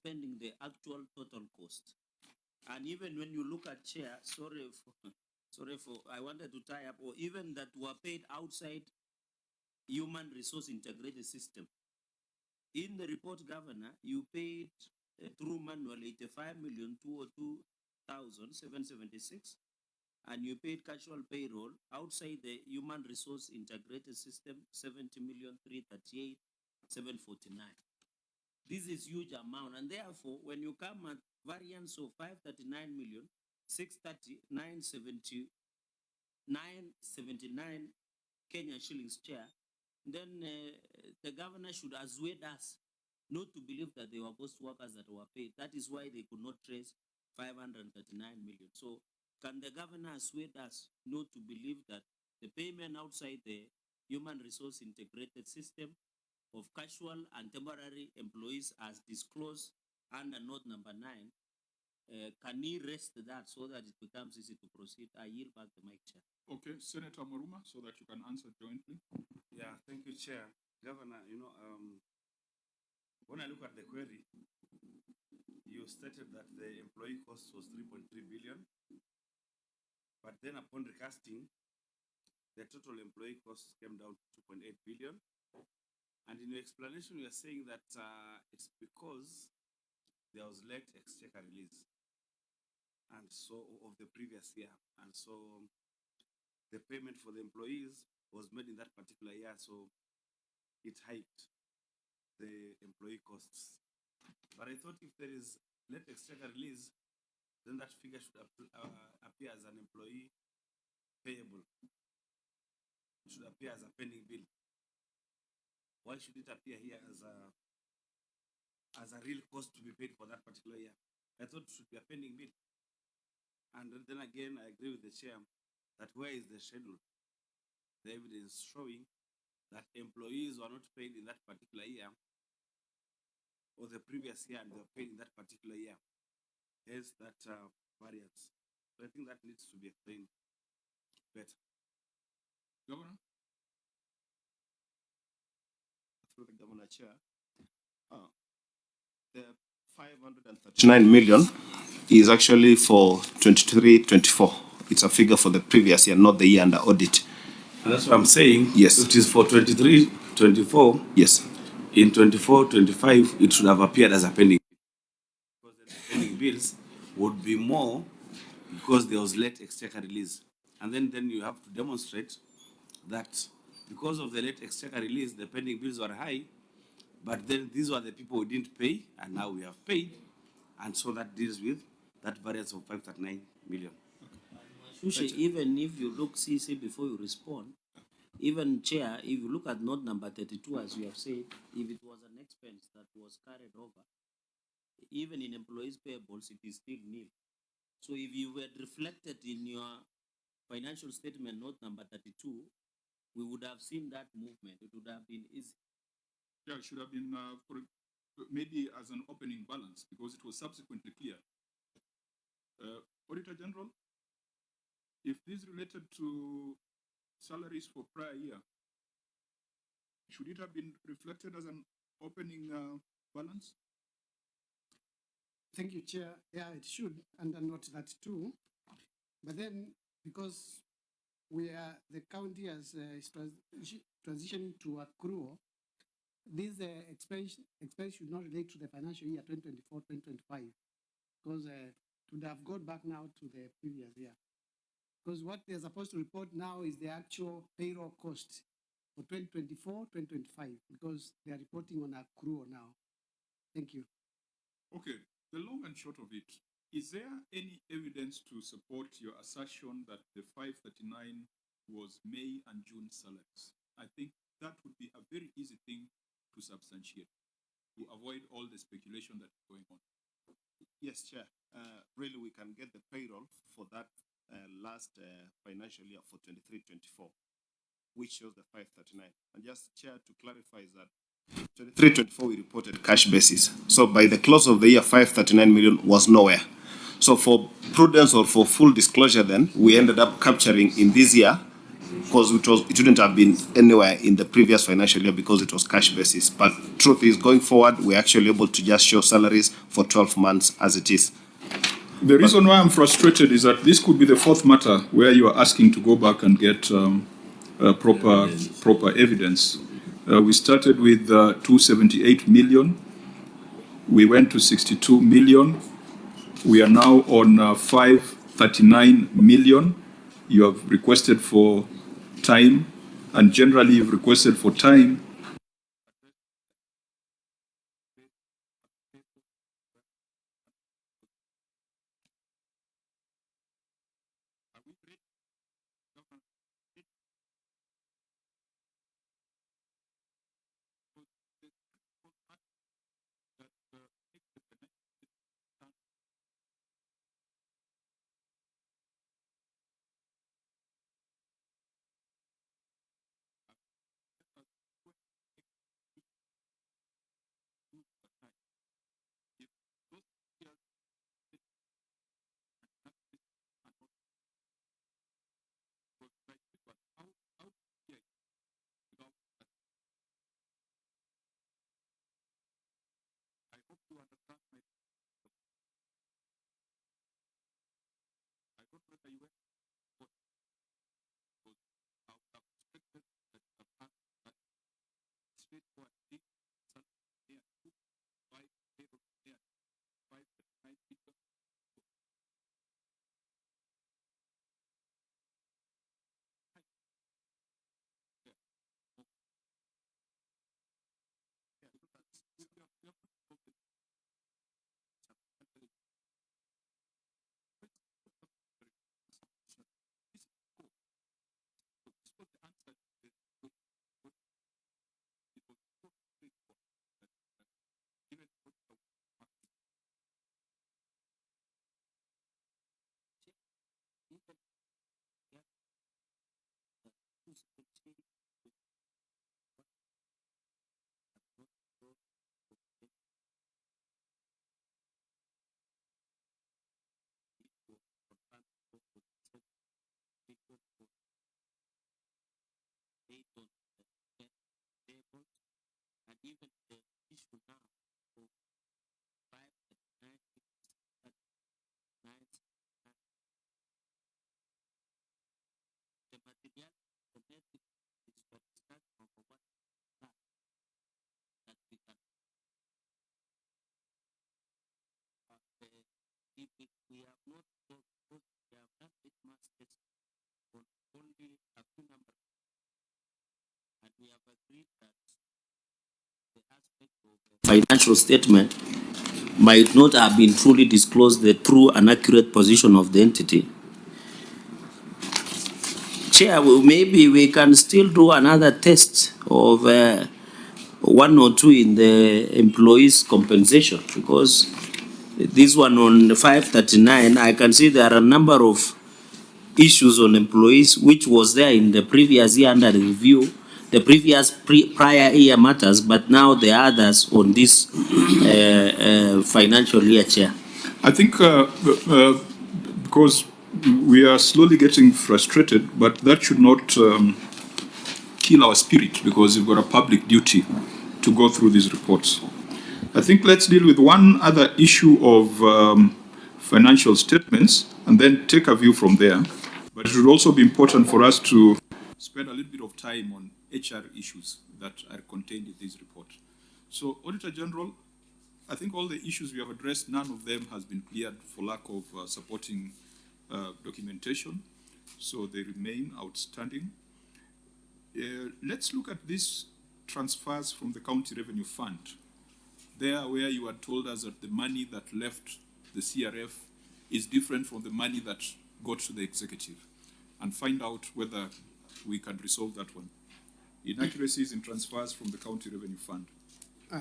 spending the actual total cost. And even when you look at Chair, sorry for, I wanted to tie up, or even that were paid outside human resource integrated system. In the report, Governor, you paid through manual 85,202,776, and you paid casual payroll outside the human resource integrated system 70,338,749. This is huge amount, and therefore, when you come at variance of 539,639,79 Kenyan shillings, Chair, then the governor should assuade us not to believe that they were ghost workers that were paid. That is why they could not trace 539 million. So can the governor assuade us not to believe that the payment outside the human resource integrated system of casual and temporary employees as disclosed under note number 9, can he rest that so that it becomes easy to proceed? I yield back the mic, Chair. Okay, Senator Maruma, so that you can answer jointly. Yeah, thank you, Chair. Governor, when I look at the query, you stated that the employee cost was 3.3 billion, but then upon recasting, the total employee costs came down to 2.8 billion. And in your explanation, you are saying that it's because there was late exchequer release, and so of the previous year, and so the payment for the employees was made in that particular year, so it hiked the employee costs. But I thought if there is late exchequer release, then that figure should appear as an employee payable. It should appear as a pending bill. Why should it appear here as a real cost to be paid for that particular year? I thought it should be a pending bill. And then again, I agree with the chair that where is the schedule? The evidence showing that employees were not paid in that particular year or the previous year, and they were paid in that particular year. Hence that variance. So I think that needs to be explained better. Governor? Through the Governor, Chair. The 539 million is actually for 23-24. It's a figure for the previous year, not the year under audit. And that's what I'm saying. Yes. If it is for 23-24, yes. In 24-25, it should have appeared as a pending. Because the pending bills would be more because there was late exchequer release. And then you have to demonstrate that because of the late exchequer release, the pending bills were high, but then these were the people who didn't pay, and now we have paid. And so that deals with that variance of 539 million. Shushe, even if you look, CC, before you respond, even Chair, if you look at note number 32, as you have said, if it was an expense that was carried over, even in employees' payables, it is still nil. So if you were reflected in your financial statement, note number 32, we would have seen that movement. It would have been easy. Yeah, it should have been maybe as an opening balance, because it was subsequently clear. Auditor General, if this related to salaries for prior year, should it have been reflected as an opening balance? Thank you, Chair. Yeah, it should, under note that too. But then, because the county is transitioning to accrual, this expense should not relate to the financial year 2024-2025, because it would have gone back now to the previous year. Because what they're supposed to report now is the actual payroll cost for 2024-2025, because they are reporting on accrual now. Thank you. Okay, the long and short of it, is there any evidence to support your assertion that the 539 was May and June salaries? I think that would be a very easy thing to substantiate, to avoid all the speculation that is going on. Yes, Chair. Really, we can get the payroll for that last financial year for 23-24, which shows the 539. And just, Chair, to clarify is that 23-24 we reported cash basis. So by the close of the year, 539 million was nowhere. So for prudence or for full disclosure, then we ended up capturing in this year because it wouldn't have been anywhere in the previous financial year because it was cash basis. But truth is, going forward, we're actually able to just show salaries for 12 months as it is. The reason why I'm frustrated is that this could be the fourth matter where you are asking to go back and get proper evidence. We started with 278 million. We went to 62 million. We are now on 539 million. You have requested for time, and generally you've requested for time. And even the issue now of 539 the material connected is for discussion of what plan that we can if we have not got we have done it masters on only a few numbers, and we have agreed that the aspect of the financial statement might not have been truly disclosed the true and accurate position of the entity. Chair, maybe we can still do another test of one or two in the employees' compensation, because this one on 539, I can see there are a number of issues on employees which was there in the previous year under review, the previous prior year matters, but now the others on this financial year, Chair. I think because we are slowly getting frustrated, but that should not kill our spirit, because we've got a public duty to go through these reports. I think let's deal with one other issue of financial statements and then take a view from there. But it would also be important for us to spend a little bit of time on HR issues that are contained in this report. So, Auditor General, I think all the issues we have addressed, none of them has been cleared for lack of supporting documentation, so they remain outstanding. Let's look at these transfers from the County Revenue Fund. There where you had told us that the money that left the CRF is different from the money that got to the executive, and find out whether we can resolve that one. Inaccuracies in transfers from the County Revenue Fund.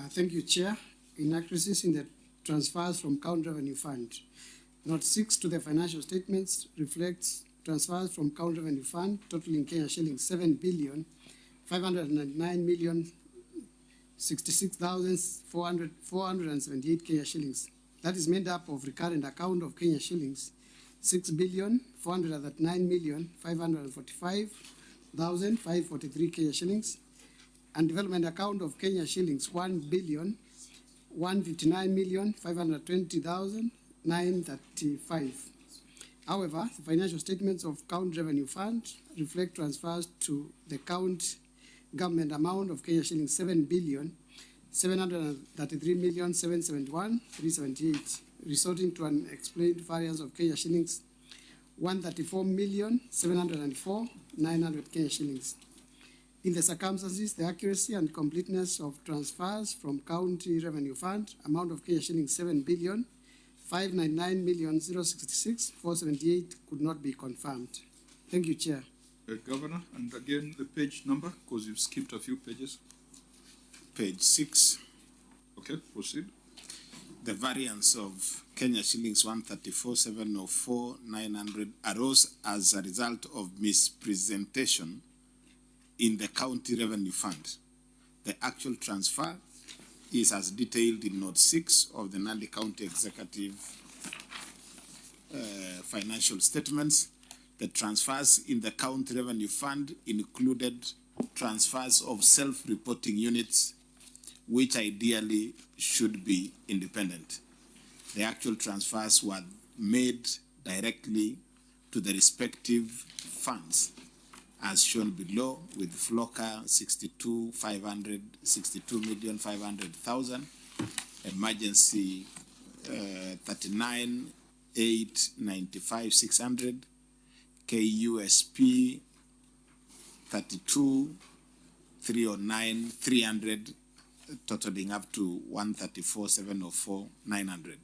Thank you, Chair. Inaccuracies in the transfers from County Revenue Fund. Note 6 to the financial statements reflects transfers from County Revenue Fund totaling Kenya shillings 7,599,066,478 Kenya shillings. That is made up of recurrent account of Kenya shillings 6,439,545 1,543 Kenya shillings, and development account of Kenya shillings 1,159,520,935. However, the financial statements of County Revenue Fund reflect transfers to the county government amount of Kenya shillings 7,733,771,378, resulting to an explained variance of Kenya shillings 134,704,900 Kenya shillings. In the circumstances, the accuracy and completeness of transfers from County Revenue Fund, amount of Kenya shillings 7,599,066,478 could not be confirmed. Thank you, Chair. Governor, and again the page number, because you've skipped a few pages. Page 6. Okay, proceed. The variance of Kenya shillings 134,704,900 arose as a result of mispresentation in the County Revenue Fund. The actual transfer is as detailed in Note 6 of the Nandi County Executive financial statements. The transfers in the County Revenue Fund included transfers of self-reporting units, which ideally should be independent. The actual transfers were made directly to the respective funds, as shown below, with Flocker 62,500, 62,500,000, emergency 39,895,600, KUSP 32,309,300, totaling up to 134,704,900.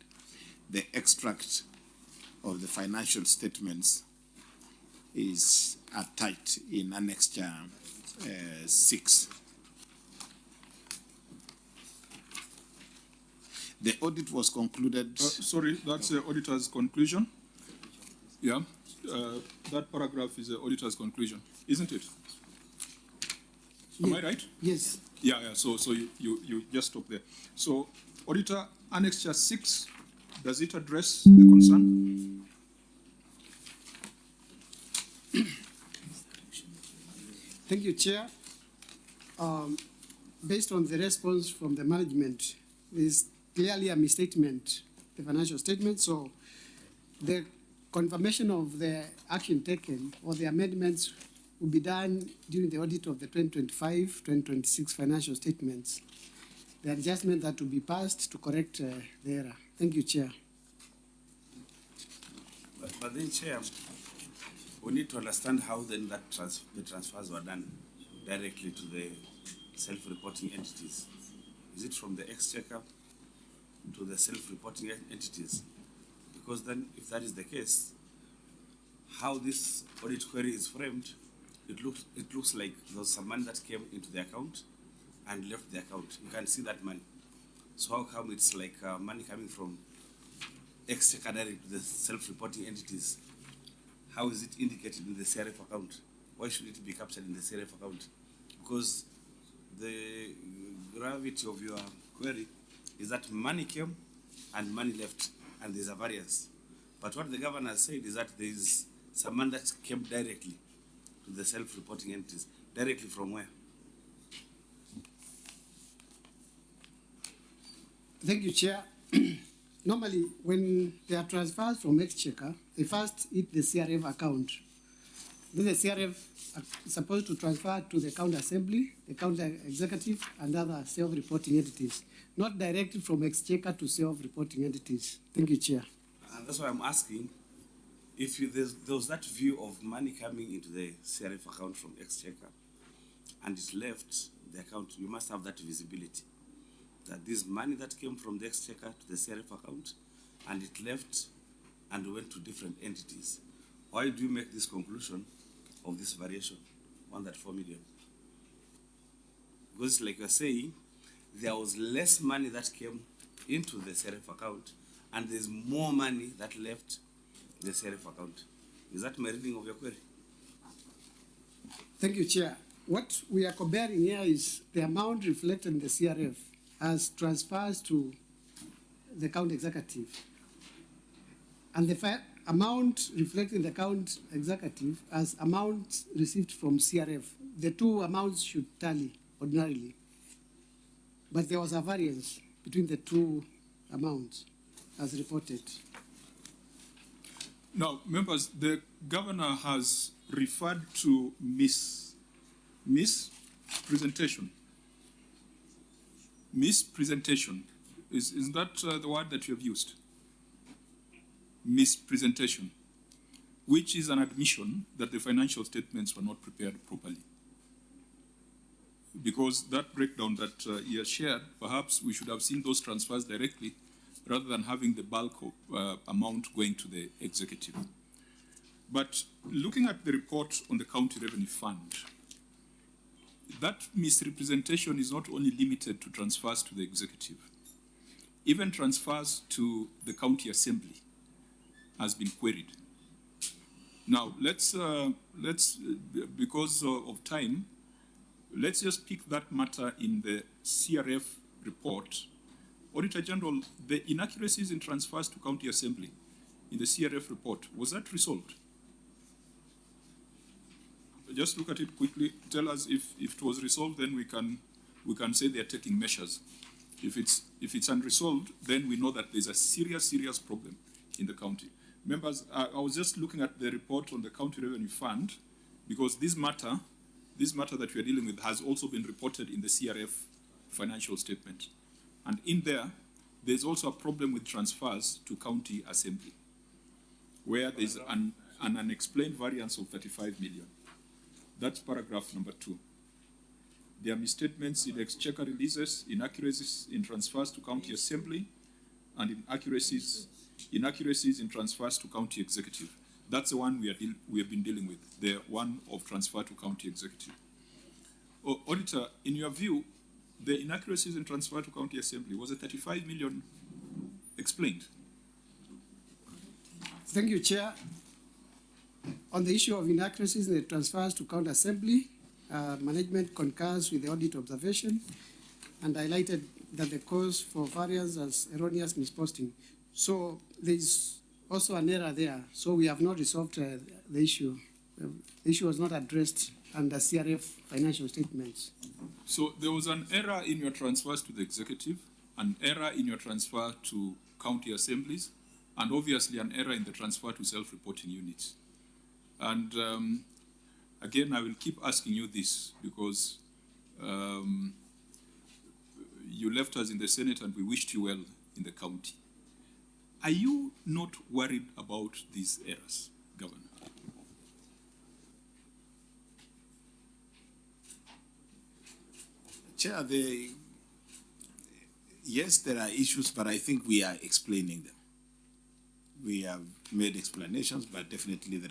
The extract of the financial statements is attached in Annexure 6. The audit was concluded. Sorry, that's the auditor's conclusion. Yeah, that paragraph is the auditor's conclusion, isn't it? Am I right? Yes. Yeah, yeah. So you just stop there. So, Auditor, Annexure 6, does it address the concern? Thank you, Chair. Based on the response from the management, there is clearly a misstatement, the financial statement. So the confirmation of the action taken or the amendments will be done during the audit of the 2025-2026 financial statements. The adjustment that will be passed to correct the error. Thank you, Chair. But then, Chair, we need to understand how then the transfers were done directly to the self-reporting entities. Is it from the exchequer to the self-reporting entities? Because then, if that is the case, how this audit query is framed, it looks like there's some money that came into the account and left the account. You can see that money. So how come it's like money coming from exchequer direct to the self-reporting entities? How is it indicated in the CRF account? Why should it be captured in the CRF account? Because the gravity of your query is that money came and money left, and there's a variance. But what the governor said is that there is some money that came directly to the self-reporting entities. Directly from where? Thank you, Chair. Normally, when there are transfers from exchequer, they first hit the CRF account. Then the CRF is supposed to transfer to the county assembly, the county executive, and other self-reporting entities, not directly from exchequer to self-reporting entities. Thank you, Chair. And that's why I'm asking, if there was that view of money coming into the CRF account from exchequer, and it left the account, you must have that visibility. That this money that came from the exchequer to the CRF account, and it left and went to different entities. Why do you make this conclusion of this variation, 134 million? Because like you're saying, there was less money that came into the CRF account, and there's more money that left the CRF account. Is that my reading of your query? Thank you, Chair. What we are comparing here is the amount reflected in the CRF as transfers to the county executive. And amount reflected in the account executive as amount received from CRF. The two amounts should tally ordinarily, but there was a variance between the two amounts as reported. Now, members, the governor has referred to mispresentation. Mispresentation. Is that the word that you have used? Mispresentation, which is an admission that the financial statements were not prepared properly. Because that breakdown that you have shared, perhaps we should have seen those transfers directly rather than having the bulk of amount going to the executive. But looking at the report on the County Revenue Fund, that misrepresentation is not only limited to transfers to the executive. Even transfers to the county assembly has been queried. Now, let's because of time, let's just pick that matter in the CRF report. Auditor General, the inaccuracies in transfers to county assembly in the CRF report, was that resolved? Just look at it quickly. Tell us if it was resolved, then we can say they are taking measures. If it's unresolved, then we know that there's a serious problem in the county. Members, I was just looking at the report on the County Revenue Fund because this matter that we are dealing with has also been reported in the CRF financial statement. And in there's also a problem with transfers to county assembly, where there's an unexplained variance of 35 million. That's paragraph number 2. There are misstatements in exchequer releases, inaccuracies in transfers to county assembly, and inaccuracies in transfers to county executive. That's the one we have been dealing with, the one of transfer to county executive. Auditor, in your view, the inaccuracies in transfer to county assembly, was the 35 million explained? Thank you, Chair. On the issue of inaccuracies in the transfers to county assembly, management concurs with the audit observation and highlighted that the cause for variance is erroneous misposting. So there is also an error there. So we have not resolved the issue. The issue was not addressed under CRF financial statements. So there was an error in your transfers to the executive, an error in your transfer to county assemblies, and obviously an error in the transfer to self-reporting units. And again, I will keep asking you this because you left us in the Senate and we wished you well in the county. Are you not worried about these errors, Governor? Chair, yes, there are issues, but I think we are explaining them. We have made explanations, but definitely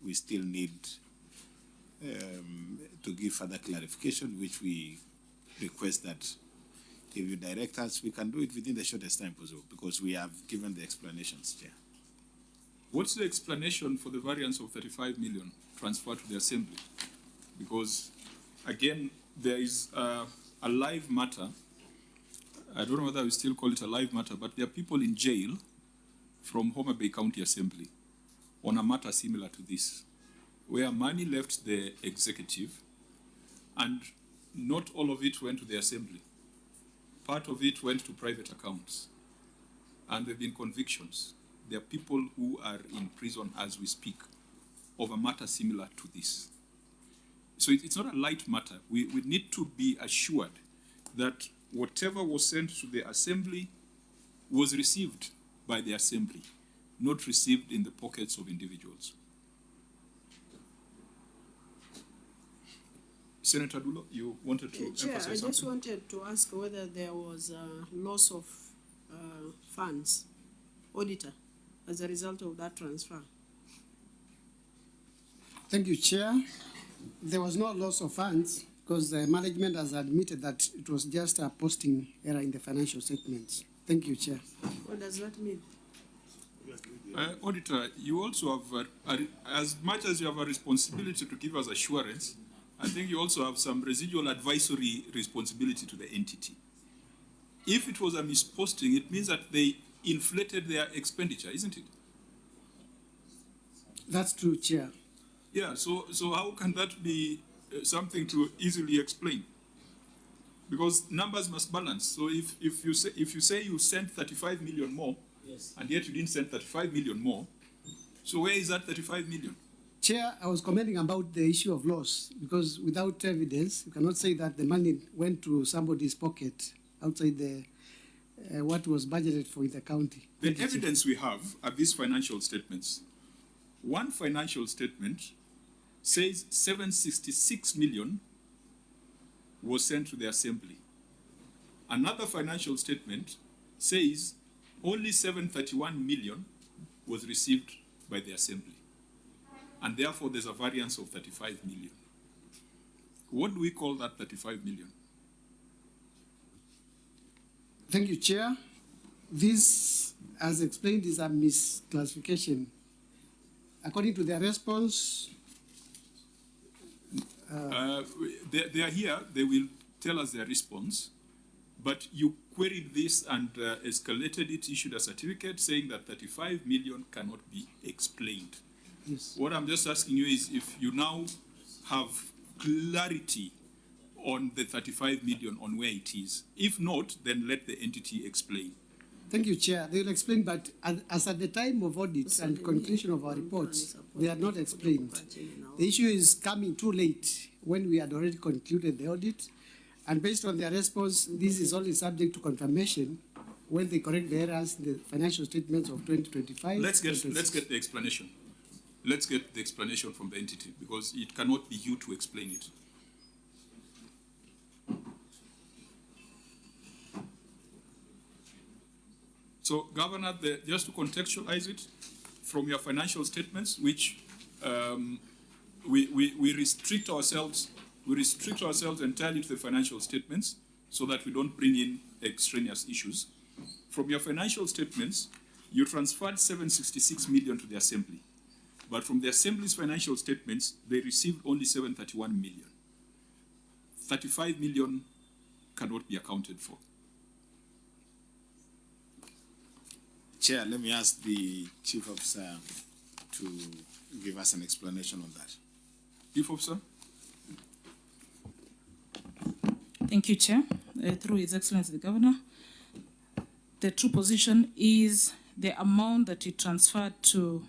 we still need to give further clarification, which we request that if you direct us, we can do it within the shortest time possible, because we have given the explanations, Chair. What's the explanation for the variance of 35 million transferred to the assembly? Because, again, there is a live matter. I don't know whether we still call it a live matter, but there are people in jail from Homa Bay County Assembly on a matter similar to this, where money left the executive and not all of it went to the assembly. Part of it went to private accounts. And there have been convictions. There are people who are in prison as we speak of a matter similar to this. So it's not a light matter. We need to be assured that whatever was sent to the assembly was received by the assembly, not received in the pockets of individuals. Senator Dulo, you wanted to Chair, emphasize I something? just wanted to ask whether there was a loss of funds, auditor, as a result of that transfer. Thank you, Chair. There was no loss of funds because the management has admitted that it was just a posting error in the financial statements. Thank you, Chair. What does that mean? Auditor, you also have, as much as you have a responsibility to give us assurance, I think you also have some residual advisory responsibility to the entity. If it was a misposting, it means that they inflated their expenditure, isn't it? That's true, Chair. Yeah, so how can that be something to easily explain? Because numbers must balance. So if you say you sent 35 million more, Yes. and yet you didn't send 35 million more, so where is that 35 million? Chair, I was commenting about the issue of loss, because without evidence, you cannot say that the money went to somebody's pocket outside the what was budgeted for in the county. The evidence we have are these financial statements. One financial statement says 766 million was sent to the assembly. Another financial statement says only 731 million was received by the assembly. And therefore there's a variance of 35 million. What do we call that 35 million? Thank you, Chair. This, as explained, is a misclassification. According to their response, They are here, they will tell us their response, but you queried this and escalated it, issued a certificate saying that 35 million cannot be explained. yes. What I'm just asking you is if you now have clarity on the 35 million on where it is. If not, then let the entity explain. Thank you, Chair. They will explain, but as at the time of audits and conclusion of our reports, they are not explained. The issue is coming too late when we had already concluded the audit, and based on their response, this is only subject to confirmation when they correct the errors in the financial statements of 2025. Let's get the explanation. Let's get the explanation from the entity because it cannot be you to explain it. So, Governor, just to contextualize it, from your financial statements, which we restrict ourselves entirely to the financial statements so that we don't bring in extraneous issues. From your financial statements, you transferred 766 million to the Assembly. But from the Assembly's financial statements, they received only 731 million. 35 million cannot be accounted for. Chair, let me ask the Chief Officer to give us an explanation on that. Chief Officer? Thank you, Chair. Through His Excellency the Governor, the true position is the amount that you transferred to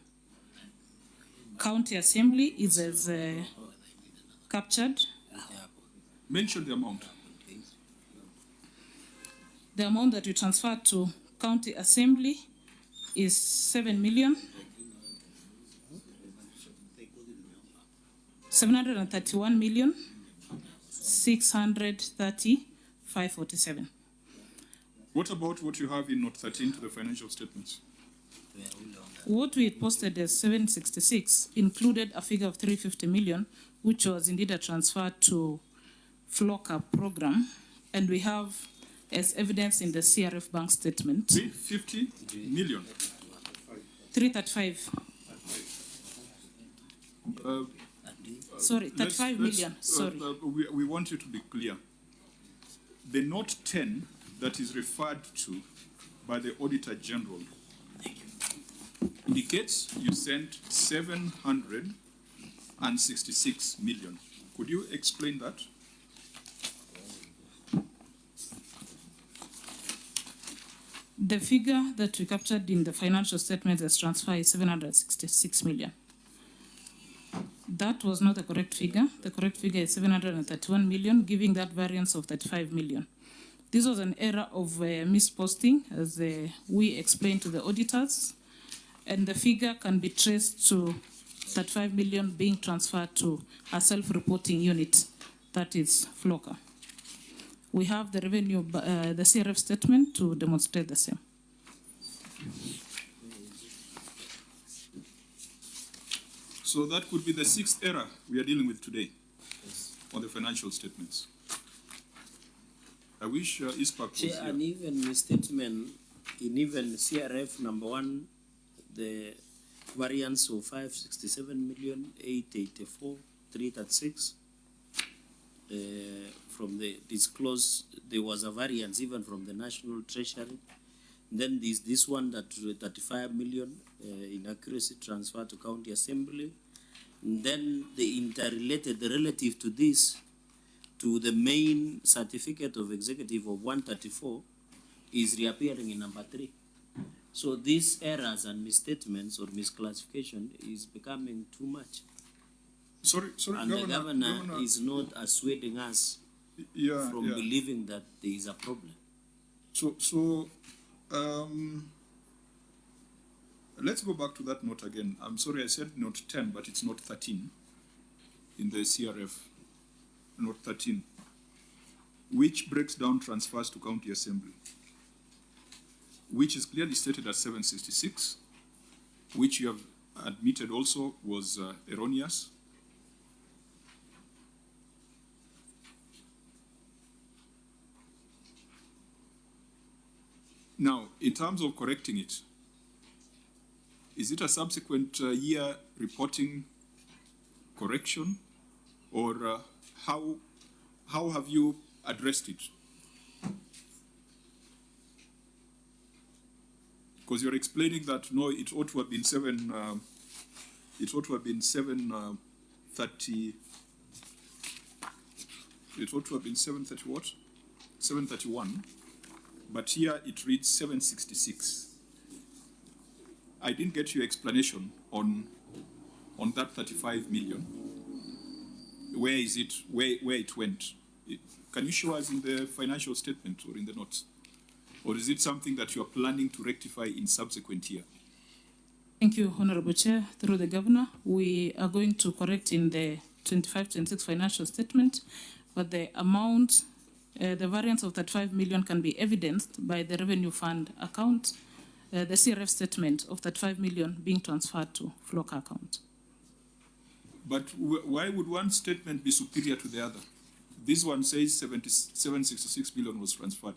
County Assembly is as captured. Mention the amount. The amount that you transferred to County Assembly is 731,630,547. What about what you have in Note 13 to the financial statements? What we had posted as 766 included a figure of 350 million, which was indeed a transfer to FLOCA program, and we have as evidence in the CRF bank statement. 350 million. 335. Sorry, 35 million. Sorry. We want you to be clear. The Note 10 that is referred to by the Auditor General indicates you sent 766 million. Could you explain that? The figure that we captured in the financial statement as transfer is 766 million. That was not the correct figure. The correct figure is 731 million, giving that variance of 35 million. This was an error of misposting, as we explained to the auditors, and the figure can be traced to 35 million being transferred to a self-reporting unit, that is FLOCA. We have the revenue, the CRF statement to demonstrate the same. So that could be the sixth error we are dealing with today on the financial statements. I wish ISPAC was here. And even the statement, in even CRF number 1, the variance of 567,884,336, from the disclosed, there was a variance even from the National Treasury. Then there's this one that 35 million inaccuracy transfer to county assembly. And then the interrelated, the relative to this, to the main certificate of executive of 134 is reappearing in number 3. So these errors and misstatements or misclassification is becoming too much. Sorry, And the governor is not assuading us from believing that there is a problem. Let's go back to that note again. I'm sorry, I said note 10, but it's note 13 in the CRF. Note 13, which breaks down transfers to county assembly, which is clearly stated as 766, which you have admitted also was erroneous. Now, in terms of correcting it, is it a subsequent year reporting correction, or how have you addressed it? Because you're explaining that no, it ought to have been 730. It ought to have been 730 what? 731. But here it reads 766. I didn't get your explanation on that 35 million. Where is it? Where it went? Can you show us in the financial statement or in the notes? Or is it something that you are planning to rectify in subsequent year? Thank you, Honorable Chair. Through the Governor, we are going to correct in the 25-26 financial statement, but the amount, the variance of 35 million can be evidenced by the revenue fund account, the CRF statement of 35 million being transferred to FLOCA account. But why would one statement be superior to the other? This one says 766 million was transferred.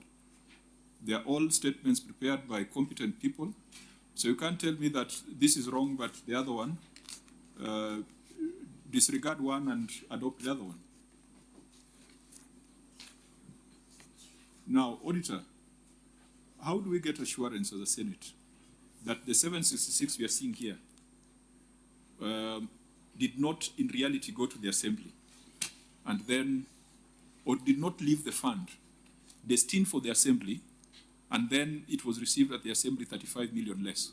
They are all statements prepared by competent people. So you can't tell me that this is wrong, but the other one, disregard one and adopt the other one. Now, Auditor, how do we get assurance as a Senate that the 766 we are seeing here did not in reality go to the Assembly and then, or did not leave the fund destined for the Assembly, and then it was received at the Assembly 35 million less?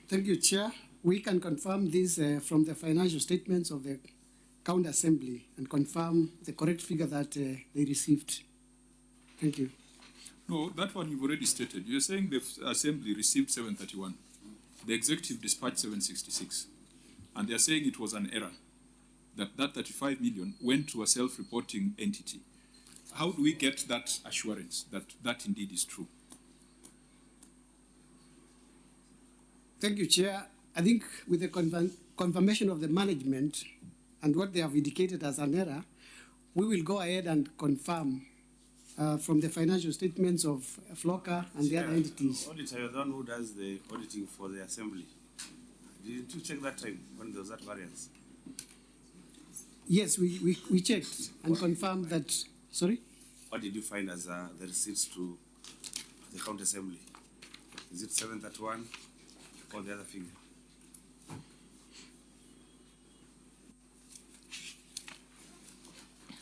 Thank you, Chair. We can confirm this from the financial statements of the County Assembly and confirm the correct figure that they received. Thank you. No, that one you've already stated. You're saying the Assembly received 731. The Executive dispatched 766. And they're saying it was an error, that 35 million went to a self-reporting entity. How do we get that assurance that that indeed is true? Thank you, Chair. I think with the confirmation of the management and what they have indicated as an error, we will go ahead and confirm from the financial statements of FLOCA and the other entities. Auditor, you're the one who does the auditing for the Assembly. Did you check that time when there was that variance? Yes, we checked and confirmed that. Sorry? What did you find as the receipts to the County Assembly? Is it 731 or the other figure?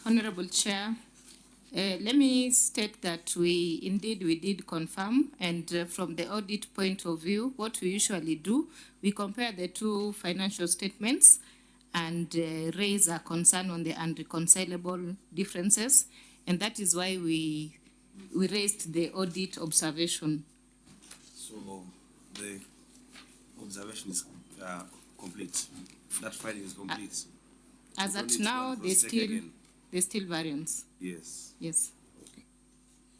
Honorable Chair, let me state that we did confirm, and from the audit point of view, what we usually do, we compare the two financial statements and raise a concern on the unreconcilable differences, and that is why we raised the audit observation. So the observation is complete. That finding is complete. As at now, there's still variance. Yes. Yes. Okay.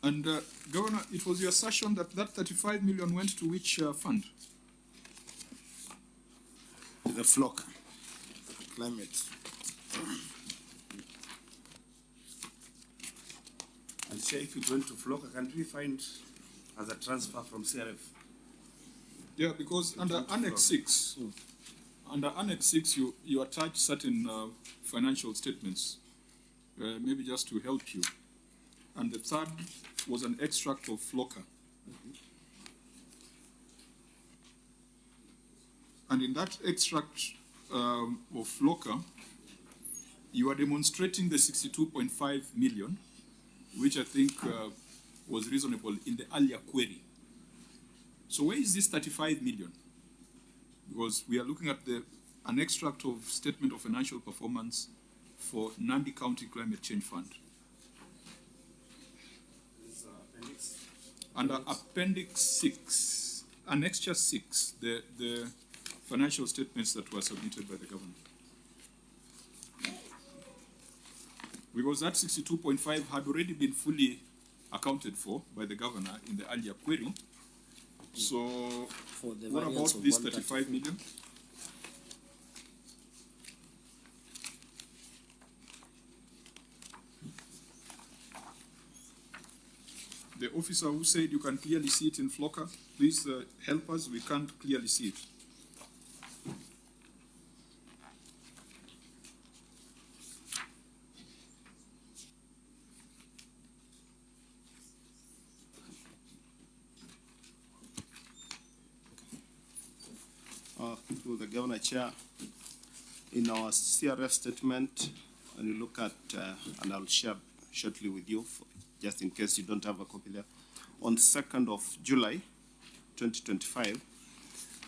And Governor, it was your assertion that 35 million went to which fund? The FLOCA, climate. And say if it went to FLOCA, can't we find as a transfer from CRF? Yeah, because under Annex 6, you attach certain financial statements, maybe just to help you. and the third was an extract of Flocker. And in that extract of Flocker, you are demonstrating the 62.5 million, which I think was reasonable in the earlier query. So where is this 35 million? Because we are looking at an extract of statement of financial performance for Nandi County Climate Change Fund. Under Appendix 6, Annexure 6, the financial statements that were submitted by the government. Because that 62.5 had already been fully accounted for by the governor in the earlier query. So For the what variance about of this 134. 35 million? The officer who said you can clearly see it in Flocker, please help us, we can't clearly see it. To the Governor Chair, in our CRF statement, when you look at, and I'll share shortly with you, just in case you don't have a copy there, on 2nd of July, 2025,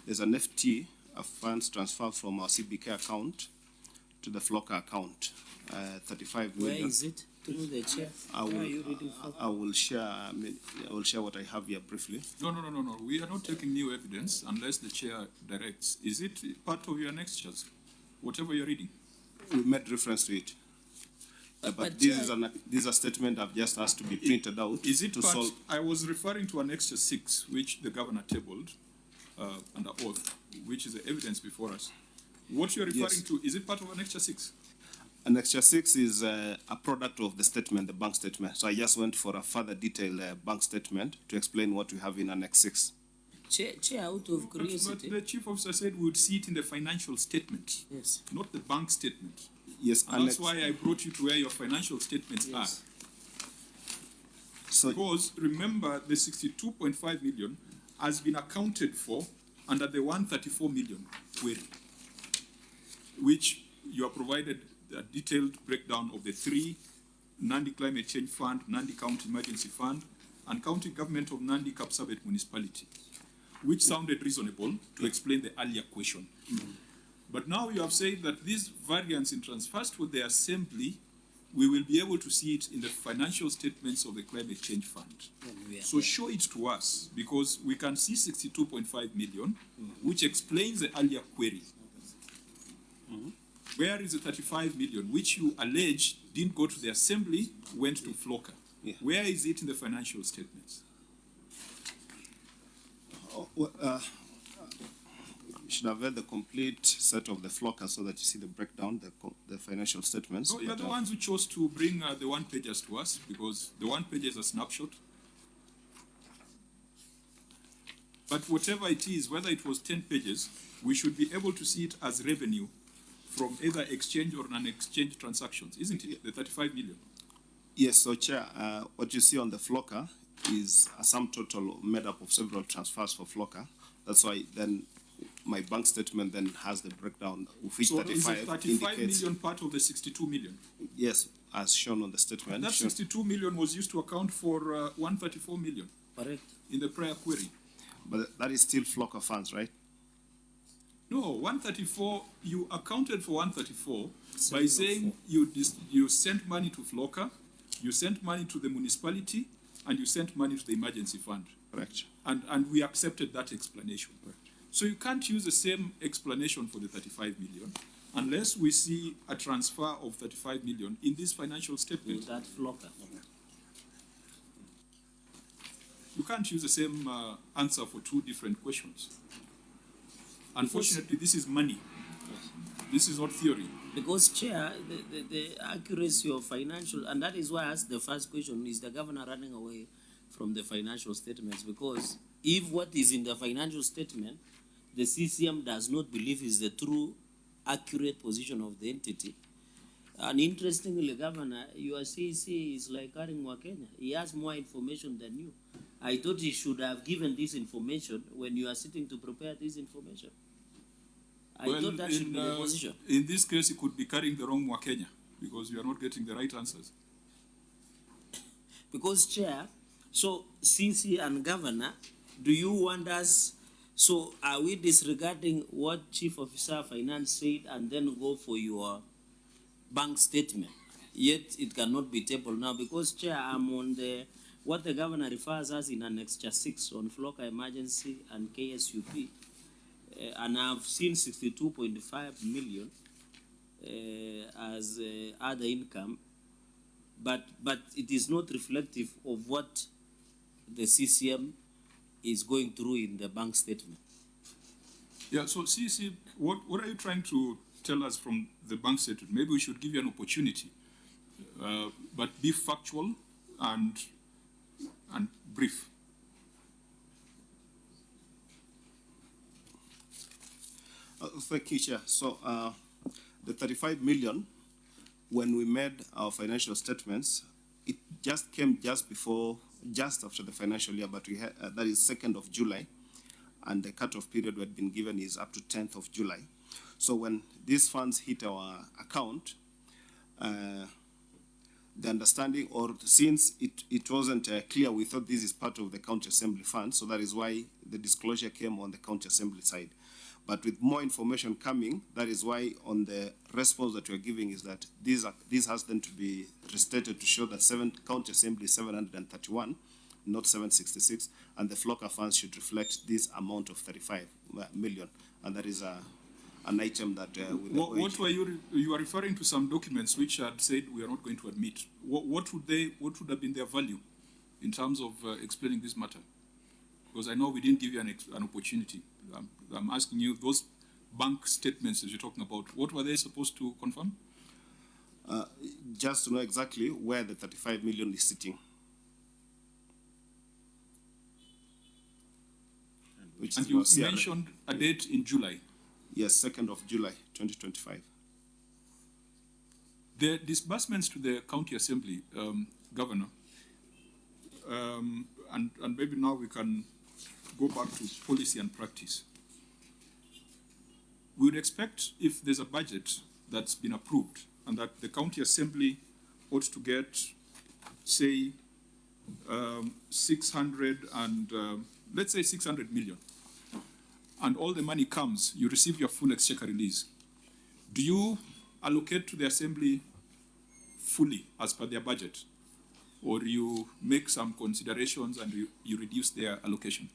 there's an FT, a funds transfer from our CBK account to the Flocker account, 35 million. Where is it? Through the chair. I Where will, are you reading from? I will share what I have here briefly. No. We are not taking new evidence unless the chair directs. Is it part of your annexures? Whatever you're reading? We made reference to it. But this is a statement I've just asked to be printed out. Is it to part? solve? I was referring to Annexure 6, which the governor tabled under oath, which is the evidence before us. What you're referring to, is it part of Annexure 6? Annexure 6 is a product of the statement, the bank statement. So I just went for a further detailed bank statement to explain what we have in Annex 6. Chair, out of curiosity. But the chief officer said we would see it in the financial statement, Yes. not the bank statement. Yes, And that's why I brought you to where your financial statements are. So, Because remember, the 62.5 million has been accounted for under the 134 million query, which you are provided a detailed breakdown of the three: Nandi Climate Change Fund, Nandi County Emergency Fund, and County Government of Nandi Kapsabet Municipality, which sounded reasonable to explain the earlier question. But now you have said that this variance in transfers to the assembly, we will be able to see it in the financial statements of the Climate Change Fund. So show it to us, because we can see 62.5 million, which explains the earlier query. Where is the 35 million, which you allege didn't go to the assembly, went to Flocker? Yeah. Where is it in the financial statements? you should have read the complete set of the Flocker so that you see the breakdown, the financial statements. So you're the ones who chose to bring the one-pagers to us, because the one-pager is a snapshot. But whatever it is, whether it was 10 pages, we should be able to see it as revenue from either exchange or non-exchange transactions, isn't it? The 35 million. Yes, so Chair, what you see on the Flocker is a sum total made up of several transfers for Flocker. That's why then my bank statement then has the breakdown of which So 35 is the 35 indicates. million part of the 62 million? Yes, as shown on the statement. That 62 million was used to account for 134 million. Correct. In the prior query. But that is still Flocker funds, right? No, 134, you accounted for 134 by saying you sent money to Flocker, you sent money to the municipality, and you sent money to the emergency fund. Correct. And we accepted that explanation. Correct. So you can't use the same explanation for the 35 million unless we see a transfer of 35 million in this financial statement. With that Flocker. You can't use the same answer for two different questions. Unfortunately, this is money. This is not theory. Because, Chair, the accuracy of financial, and that is why I asked the first question, is the governor running away from the financial statements? Because if what is in the financial statement, the CCM does not believe is the true accurate position of the entity, And interestingly, Governor, your CC is like carrying Kenya. He has more information than you. I thought he should have given this information when you are sitting to prepare this information. I thought that should be the position. In this case, he could be carrying the wrong Kenya because you are not getting the right answers. Because, Chair, so CC and Governor, do you want us, so are we disregarding what Chief Officer of Finance said and then go for your bank statement? Yet it cannot be tabled now because, Chair, I'm on what the Governor refers as in Annexure 6 on Flocker Emergency and KSUP. And I've seen 62.5 million as other income, but it is not reflective of what the CCM is going through in the bank statement. Yeah, so CC, what are you trying to tell us from the bank statement? Maybe we should give you an opportunity, but be factual and brief. Thank you, Chair. So the 35 million, when we made our financial statements, it just came just after the financial year, but we had, that is 2nd of July, and the cutoff period we had been given is up to 10th of July. So when these funds hit our account, the understanding, or since it wasn't clear, we thought this is part of the county assembly fund, so that is why the disclosure came on the county assembly side. But with more information coming, that is why on the response that we're giving is that this has then to be restated to show that county assembly is 731, not 766, and the Flocker funds should reflect this amount of 35 million, and that is an item that what were you are referring to some documents which had said we are not going to admit. What would have been their value in terms of explaining this matter? Because I know we didn't give you an opportunity. I'm asking you, those bank statements that you're talking about, what were they supposed to confirm? Just to know exactly where the 35 million is sitting. And you mentioned a date in July. Yes, 2nd of July, 2025. The disbursements to the county assembly, Governor, and maybe now we can go back to policy and practice. We would expect, if there's a budget that's been approved and that the county assembly ought to get, say, 600 and, let's say 600 million, and all the money comes, you receive your full exchequer release. Do you allocate to the assembly fully as per their budget, or you make some considerations and you reduce their allocation?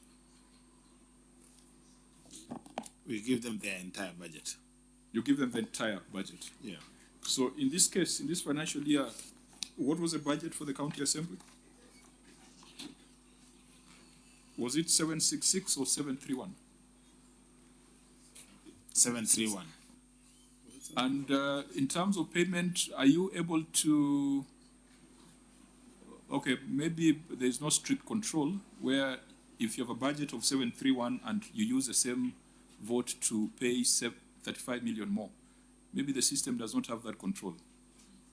We give them their entire budget. You give them the entire budget? Yeah. So in this case, in this financial year, what was the budget for the county assembly? Was it 766 or 731? 731. And in terms of payment, are you able to, okay, maybe there's no strict control where if you have a budget of 731 and you use the same vote to pay 35 million more, maybe the system does not have that control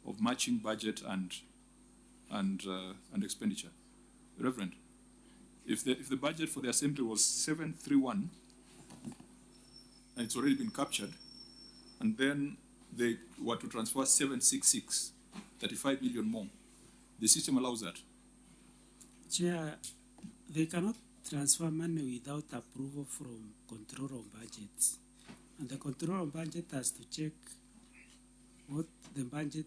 of matching budget and expenditure. Reverend, if the budget for the assembly was 731 and it's already been captured, and then they were to transfer 766, 35 million more, the system allows that? Chair, they cannot transfer money without approval from control on budgets. And the control on budget has to check what the budget,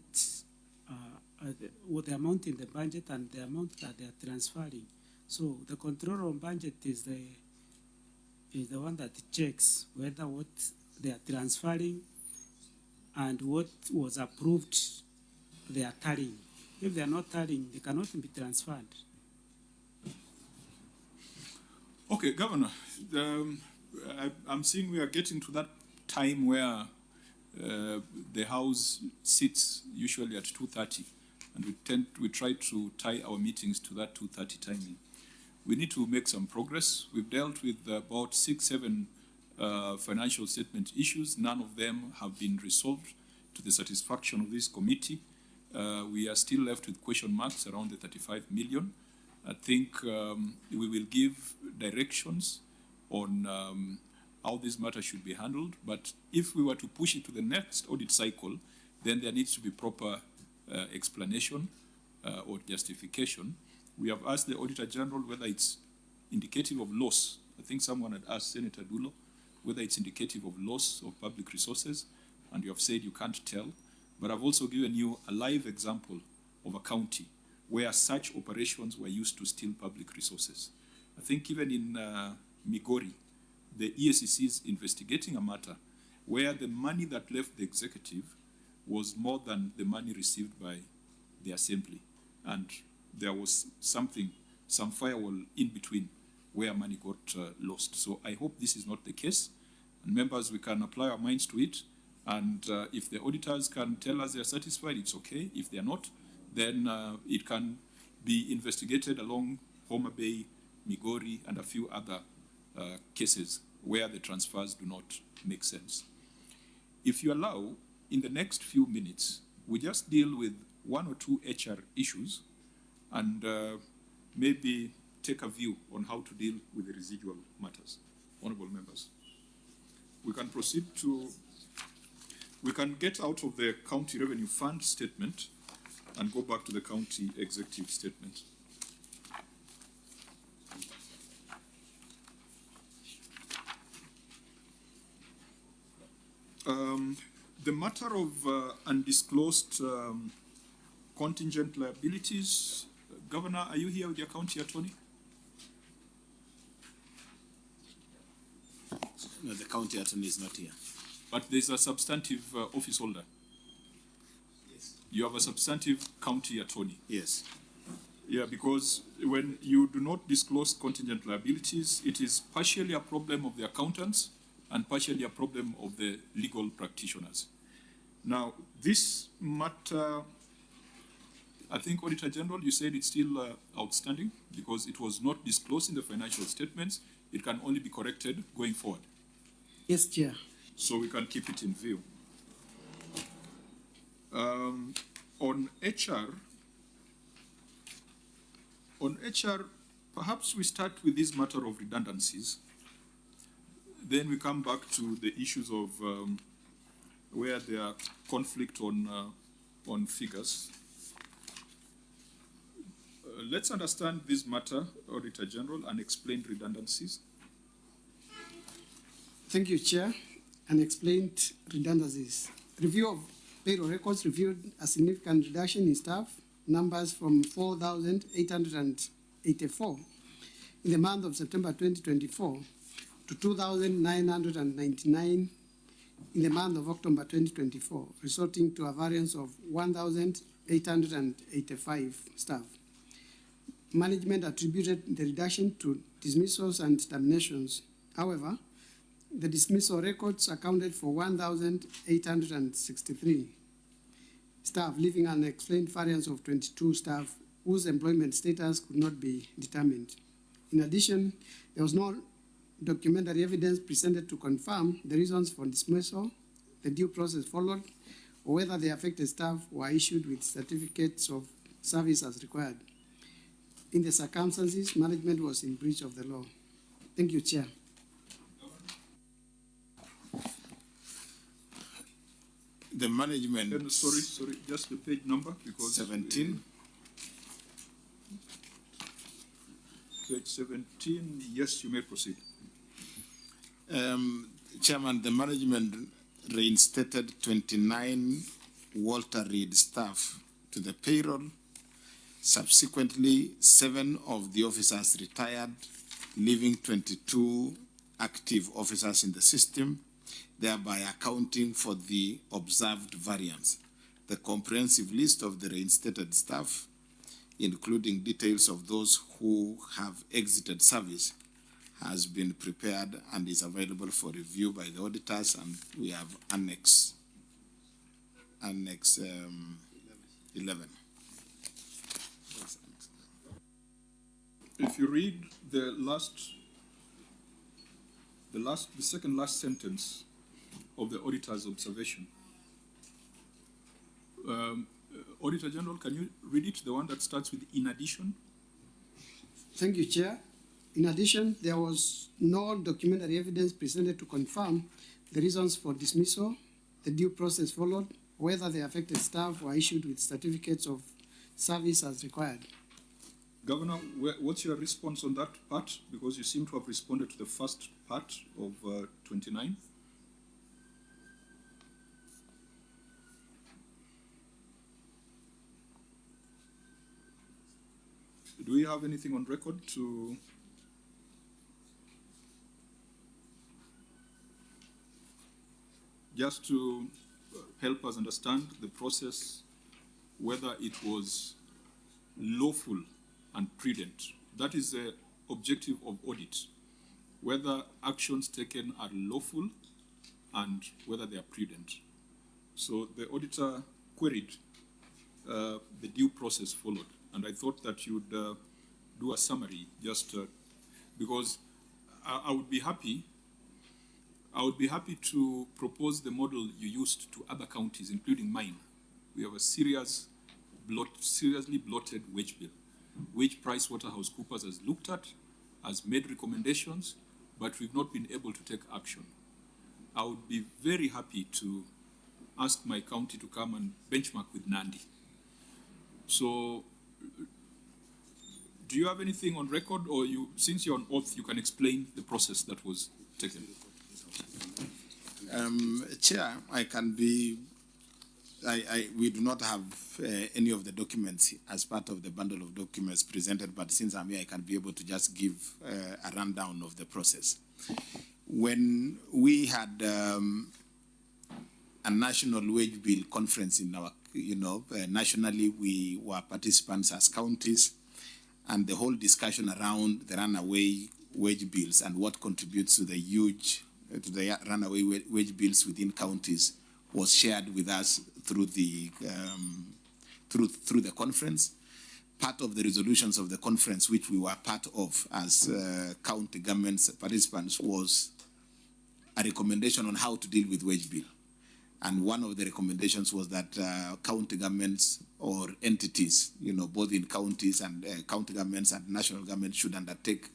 what the amount in the budget and the amount that they are transferring. So the control on budget is the one that checks whether what they are transferring and what was approved they are tallying. If they are not tallying, they cannot be transferred. Okay, Governor, I'm seeing we are getting to that time where the House sits usually at 2:30, and we try to tie our meetings to that 2:30 timing. We need to make some progress. We've dealt with about 6, 7 financial statement issues. None of them have been resolved. to the satisfaction of this committee. We are still left with question marks around the 35 million. I think we will give directions on how this matter should be handled. But if we were to push it to the next audit cycle, then there needs to be proper explanation or justification. We have asked the Auditor General whether it's indicative of loss. I think someone had asked Senator Dulo whether it's indicative of loss of public resources, and you have said you can't tell. But I've also given you a live example of a county where such operations were used to steal public resources. I think even in Migori, the EACC is investigating a matter where the money that left the executive was more than the money received by the assembly. And there was some firewall in between where money got lost. So I hope this is not the case. And members, we can apply our minds to it. And if the auditors can tell us they're satisfied, it's okay. If they're not, then it can be investigated along Homa Bay, Migori, and a few other cases where the transfers do not make sense. If you allow, in the next few minutes, we just deal with one or two HR issues and maybe take a view on how to deal with the residual matters. Honorable members, we can proceed to, we can get out of the County Revenue Fund statement and go back to the County Executive statement. The matter of undisclosed contingent liabilities, Governor, are you here with your county attorney? No, the county attorney is not here. But there's a substantive office holder. Yes. You have a substantive county attorney. Yes. Yeah, because when you do not disclose contingent liabilities, it is partially a problem of the accountants and partially a problem of the legal practitioners. Now, this matter, I think, Auditor General, you said it's still outstanding because it was not disclosed in the financial statements. It can only be corrected going forward. Yes, Chair. So we can keep it in view. On HR, perhaps we start with this matter of redundancies. Then we come back to the issues of where there are conflict on figures. Let's understand this matter, Auditor General, and explain redundancies. Thank you, Chair. Unexplained redundancies. Review of payroll records reviewed a significant reduction in staff numbers from 4,884 in the month of September 2024 to 2,999 in the month of October 2024, resulting to a variance of 1,885 staff. Management attributed the reduction to dismissals and terminations. However, the dismissal records accounted for 1,863 staff, leaving an unexplained variance of 22 staff whose employment status could not be determined. In addition, there was no documentary evidence presented to confirm the reasons for dismissal, the due process followed, or whether the affected staff were issued with certificates of service as required. In the circumstances, management was in breach of the law. Thank you, Chair. The management... Sorry, just the page number, because... 17. Page 17, yes, you may proceed. Chairman, the management reinstated 29 Walter Reed staff to the payroll. Subsequently, 7 of the officers retired, leaving 22 active officers in the system, thereby accounting for the observed variance. The comprehensive list of the reinstated staff, including details of those who have exited service, has been prepared and is available for review by the auditors, and we have Annex 11. If you read the second last sentence of the auditor's observation, Auditor General, can you read it, the one that starts with "in addition"? Thank you, Chair. In addition, there was no documentary evidence presented to confirm the reasons for dismissal, the due process followed, whether the affected staff were issued with certificates of service as required. Governor, what's your response on that part? Because you seem to have responded to the first part of 29. Do we have anything on record to just to help us understand the process, whether it was lawful and prudent? That is the objective of audit, whether actions taken are lawful and whether they are prudent. So the auditor queried the due process followed. And I thought that you'd do a summary, just because I would be happy to propose the model you used to other counties, including mine. We have a seriously bloated wage bill, which PricewaterhouseCoopers has looked at, has made recommendations, but we've not been able to take action. I would be very happy to ask my county to come and benchmark with Nandi. So, do you have anything on record, or since you're on oath, you can explain the process that was taken? Chair, we do not have any of the documents as part of the bundle of documents presented, but since I'm here, I can be able to just give a rundown of the process. When we had a national wage bill conference in our, nationally, we were participants as counties, and the whole discussion around the runaway wage bills and what contributes to the runaway wage bills within counties was shared with us through the through the conference. Part of the resolutions of the conference, which we were part of as county governments participants, was a recommendation on how to deal with wage bill. And one of the recommendations was that county governments or entities, both in counties and county governments and national governments, should undertake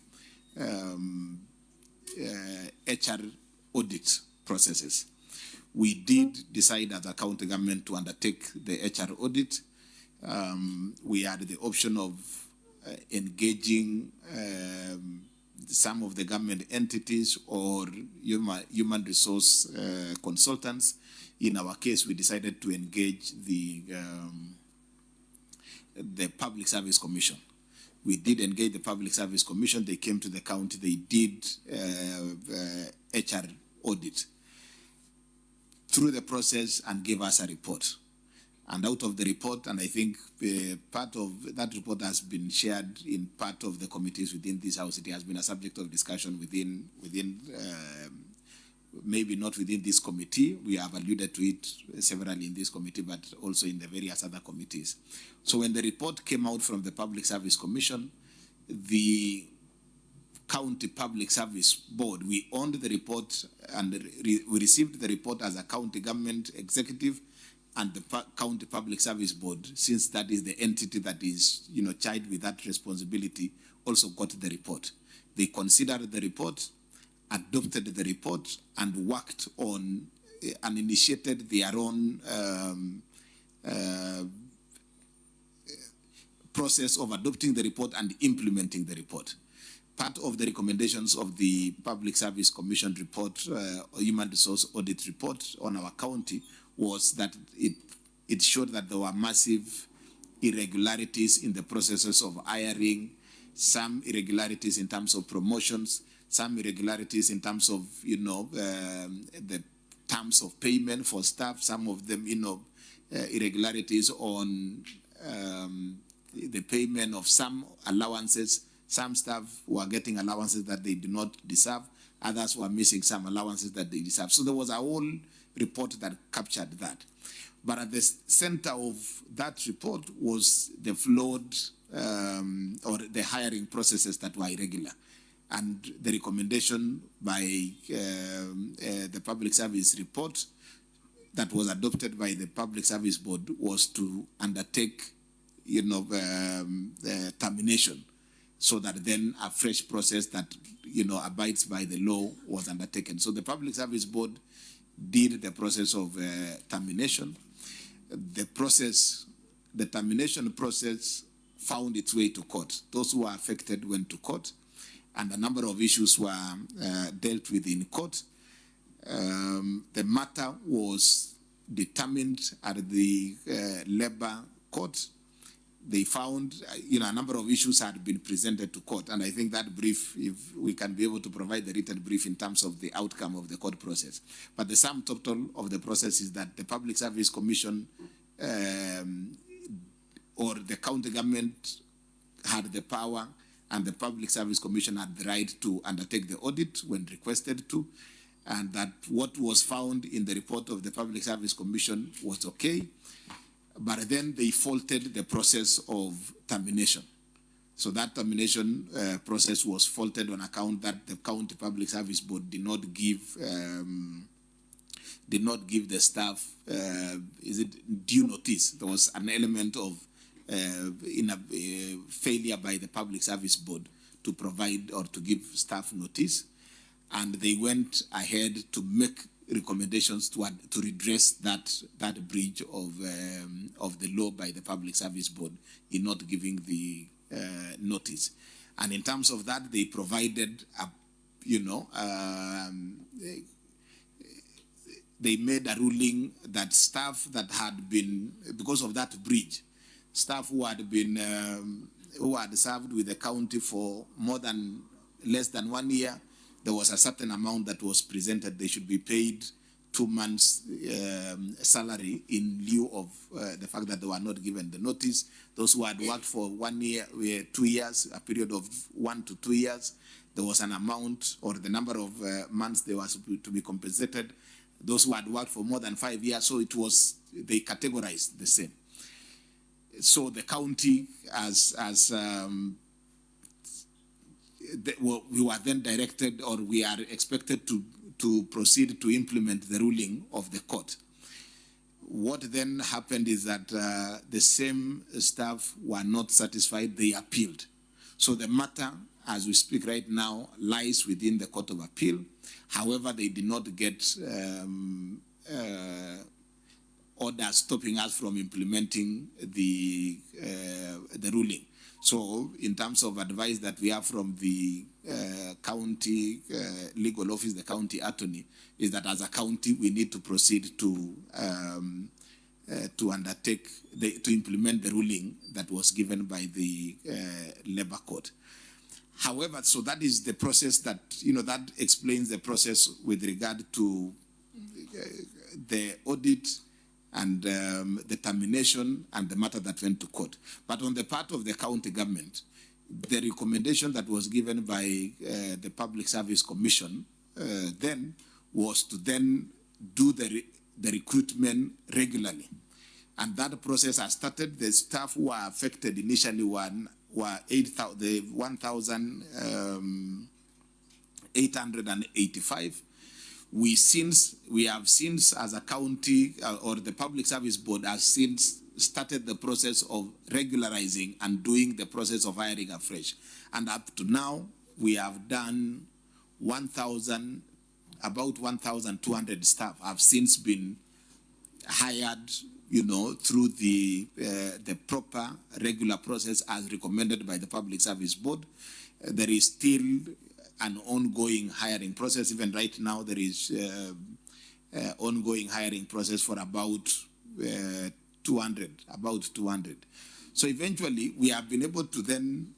HR audit processes. We did decide as a county government to undertake the HR audit. We had the option of engaging some of the government entities or human resource consultants. In our case, we decided to engage the Public Service Commission. We did engage the Public Service Commission. They came to the county. They did HR audit through the process and gave us a report. And out of the report, and I think part of that report has been shared in part of the committees within this house. It has been a subject of discussion within maybe not within this committee. We have alluded to it severally in this committee, but also in the various other committees. So when the report came out from the Public Service Commission, the County Public Service Board, we owned the report and we received the report as a county government executive, and the County Public Service Board, since that is the entity that is, charged with that responsibility, also got the report. They considered the report, adopted the report, and worked on and initiated their own process of adopting the report and implementing the report. Part of the recommendations of the Public Service Commission report, Human Resource Audit report on our county, was that it showed that there were massive irregularities in the processes of hiring, some irregularities in terms of promotions, some irregularities in terms of, the terms of payment for staff, some of them, irregularities on the payment of some allowances. Some staff were getting allowances that they did not deserve. Others were missing some allowances that they deserve. So there was a whole report that captured that. But at the center of that report was the flawed or the hiring processes that were irregular. And the recommendation by the public service report that was adopted by the Public Service Board was to undertake, termination, so that then a fresh process that, abides by the law was undertaken. So the Public Service Board did the process of termination. The termination process found its way to court. Those who were affected went to court, and a number of issues were dealt with in court. The matter was determined at the labor court. They found, a number of issues had been presented to court, and I think that brief, if we can be able to provide the written brief in terms of the outcome of the court process. But the sum total of the process is that the Public Service Commission or the county government had the power, and the Public Service Commission had the right to undertake the audit when requested to, and that what was found in the report of the Public Service Commission was okay. But then they faulted the process of termination. So that termination process was faulted on account that the County Public Service Board did not give the staff due notice. There was an element of failure by the Public Service Board to provide or to give staff notice, and they went ahead to make recommendations to redress that breach of the law by the Public Service Board in not giving the notice. And in terms of that, they provided they made a ruling that staff that had been, because of that breach, staff who had served with the county for less than 1 year, there was a certain amount that was presented. They should be paid 2 months' salary in lieu of the fact that they were not given the notice. Those who had worked for 1 year, 2 years, a period of 1 to 2 years, there was an amount or the number of months they were to be compensated. Those who had worked for more than 5 years, so they categorized the same. So the county, we were then directed, or we are expected to proceed to implement the ruling of the court. What then happened is that the same staff were not satisfied. They appealed. So the matter, as we speak right now, lies within the Court of Appeal. However, they did not get orders stopping us from implementing the ruling. So in terms of advice that we have from the county legal office, the county attorney, is that as a county, we need to proceed to undertake, to implement the ruling that was given by the labor court. However, so that is the process that, that explains the process with regard to the audit and the termination and the matter that went to court. But on the part of the county government, the recommendation that was given by the Public Service Commission then was to then do the recruitment regularly. And that process has started. The staff who were affected initially were 1,885. We have since, as a county, or the Public Service Board has since started the process of regularizing and doing the process of hiring afresh. And up to now, we have done about 1,200 staff have since been hired, through the proper regular process as recommended by the Public Service Board. There is still an ongoing hiring process. Even right now, there is ongoing hiring process for about 200. So eventually, we have been able to then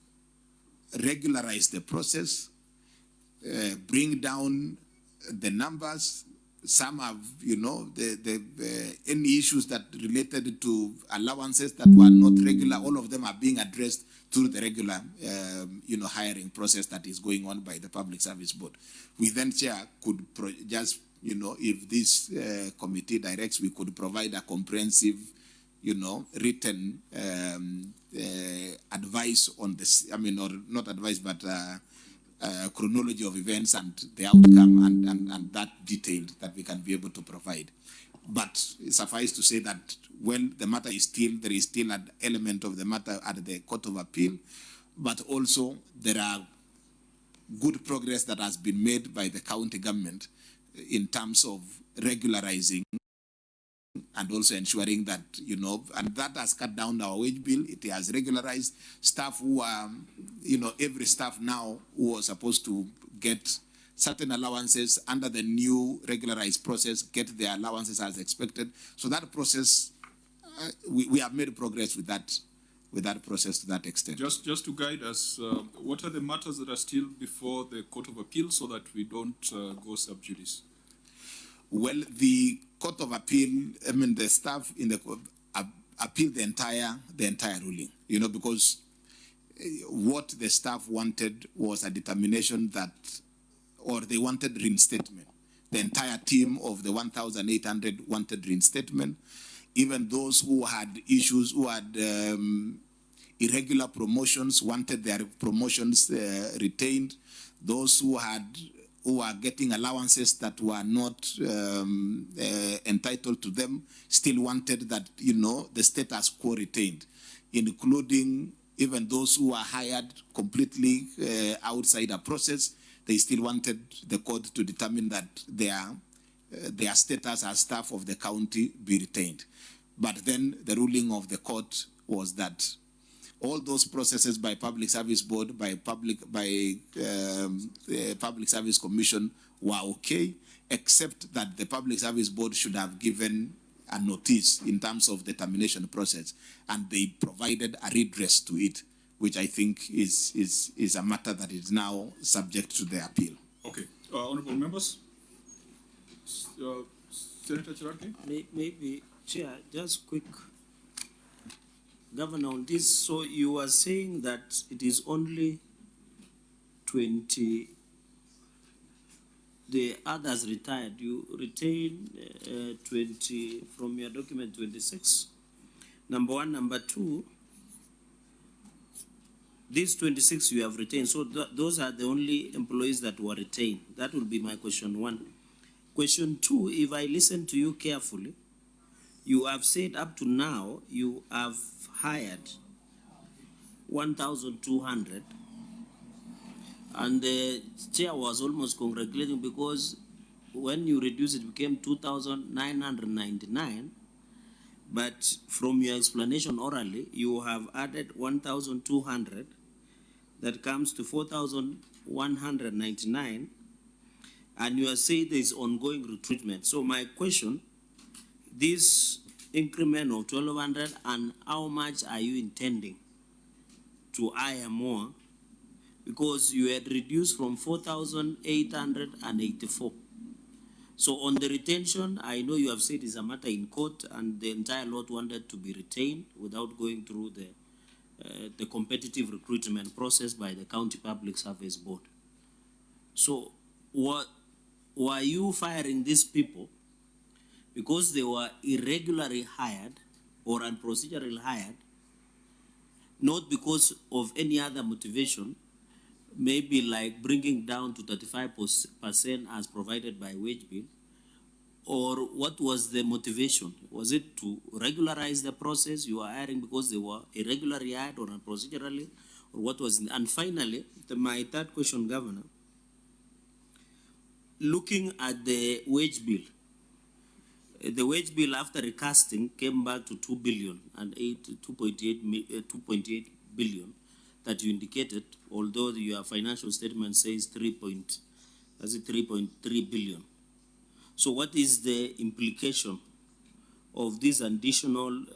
regularize the process, bring down the numbers. Some have, any issues that related to allowances that were not regular, all of them are being addressed through the regular, hiring process that is going on by the Public Service Board. We then, Chair, could if this committee directs, we could provide a comprehensive, written advice on this. Or not advice, but chronology of events and the outcome and that detail that we can be able to provide. But suffice to say that, well, the matter is still, there is still an element of the matter at the Court of Appeal, but also there are good progress that has been made by the county government in terms of regularizing and also ensuring that, you know, and that has cut down our wage bill. It has regularized staff who are, you know, every staff now who was supposed to get certain allowances under the new regularized process, get their allowances as expected. So that process, we have made progress with that process to that extent. Just to guide us, what are the matters that are still before the Court of Appeal so that we don't go sub judice? Well, the Court of Appeal, I mean, the staff in the appeal the entire ruling, you know, because what the staff wanted was a determination that, or they wanted reinstatement. The entire team of the 1,800 wanted reinstatement. Even those who had issues, who had irregular promotions, wanted their promotions retained. Those who are getting allowances that were not entitled to them still wanted that, you know, the status quo retained, including even those who are hired completely outside a process. They still wanted the court to determine that their status as staff of the county be retained. But then the ruling of the court was that all those processes by Public Service Board, by Public Service Commission were okay, except that the Public Service Board should have given a notice in terms of the termination process, and they provided a redress to it, which I think is a matter that is now subject to the appeal. Okay, honourable members, Senator Chiraki? Maybe, Chair, just quick. Governor, on this, so you are saying that it is only 20, the others retired. You retain 20 from your document 26. Number one. Number two, these 26 you have retained. So those are the only employees that were retained. That will be my question one. Question two, if I listen to you carefully, you have said up to now you have hired 1,200, and the chair was almost congratulating because when you reduce it became 2,999, but from your explanation orally, you have added 1,200, that comes to 4,199, and you are saying there is ongoing recruitment. So my question, this increment of 1,200, and how much are you intending to hire more? Because you had reduced from 4,884. So on the retention, I know you have said it's a matter in court, and the entire lot wanted to be retained without going through the competitive recruitment process by the County Public Service Board. So were you firing these people because they were irregularly hired or unprocedurally hired, not because of any other motivation, maybe like bringing down to 35% as provided by wage bill? Or what was the motivation? Was it to regularize the process? You were hiring because they were irregularly hired or unprocedurally? Or what was it? And finally, my third question, Governor, looking at the wage bill, the wage bill after recasting came back to 2 billion and 2.8 billion that you indicated, although your financial statement says 3.3 billion. So what is the implication of this additional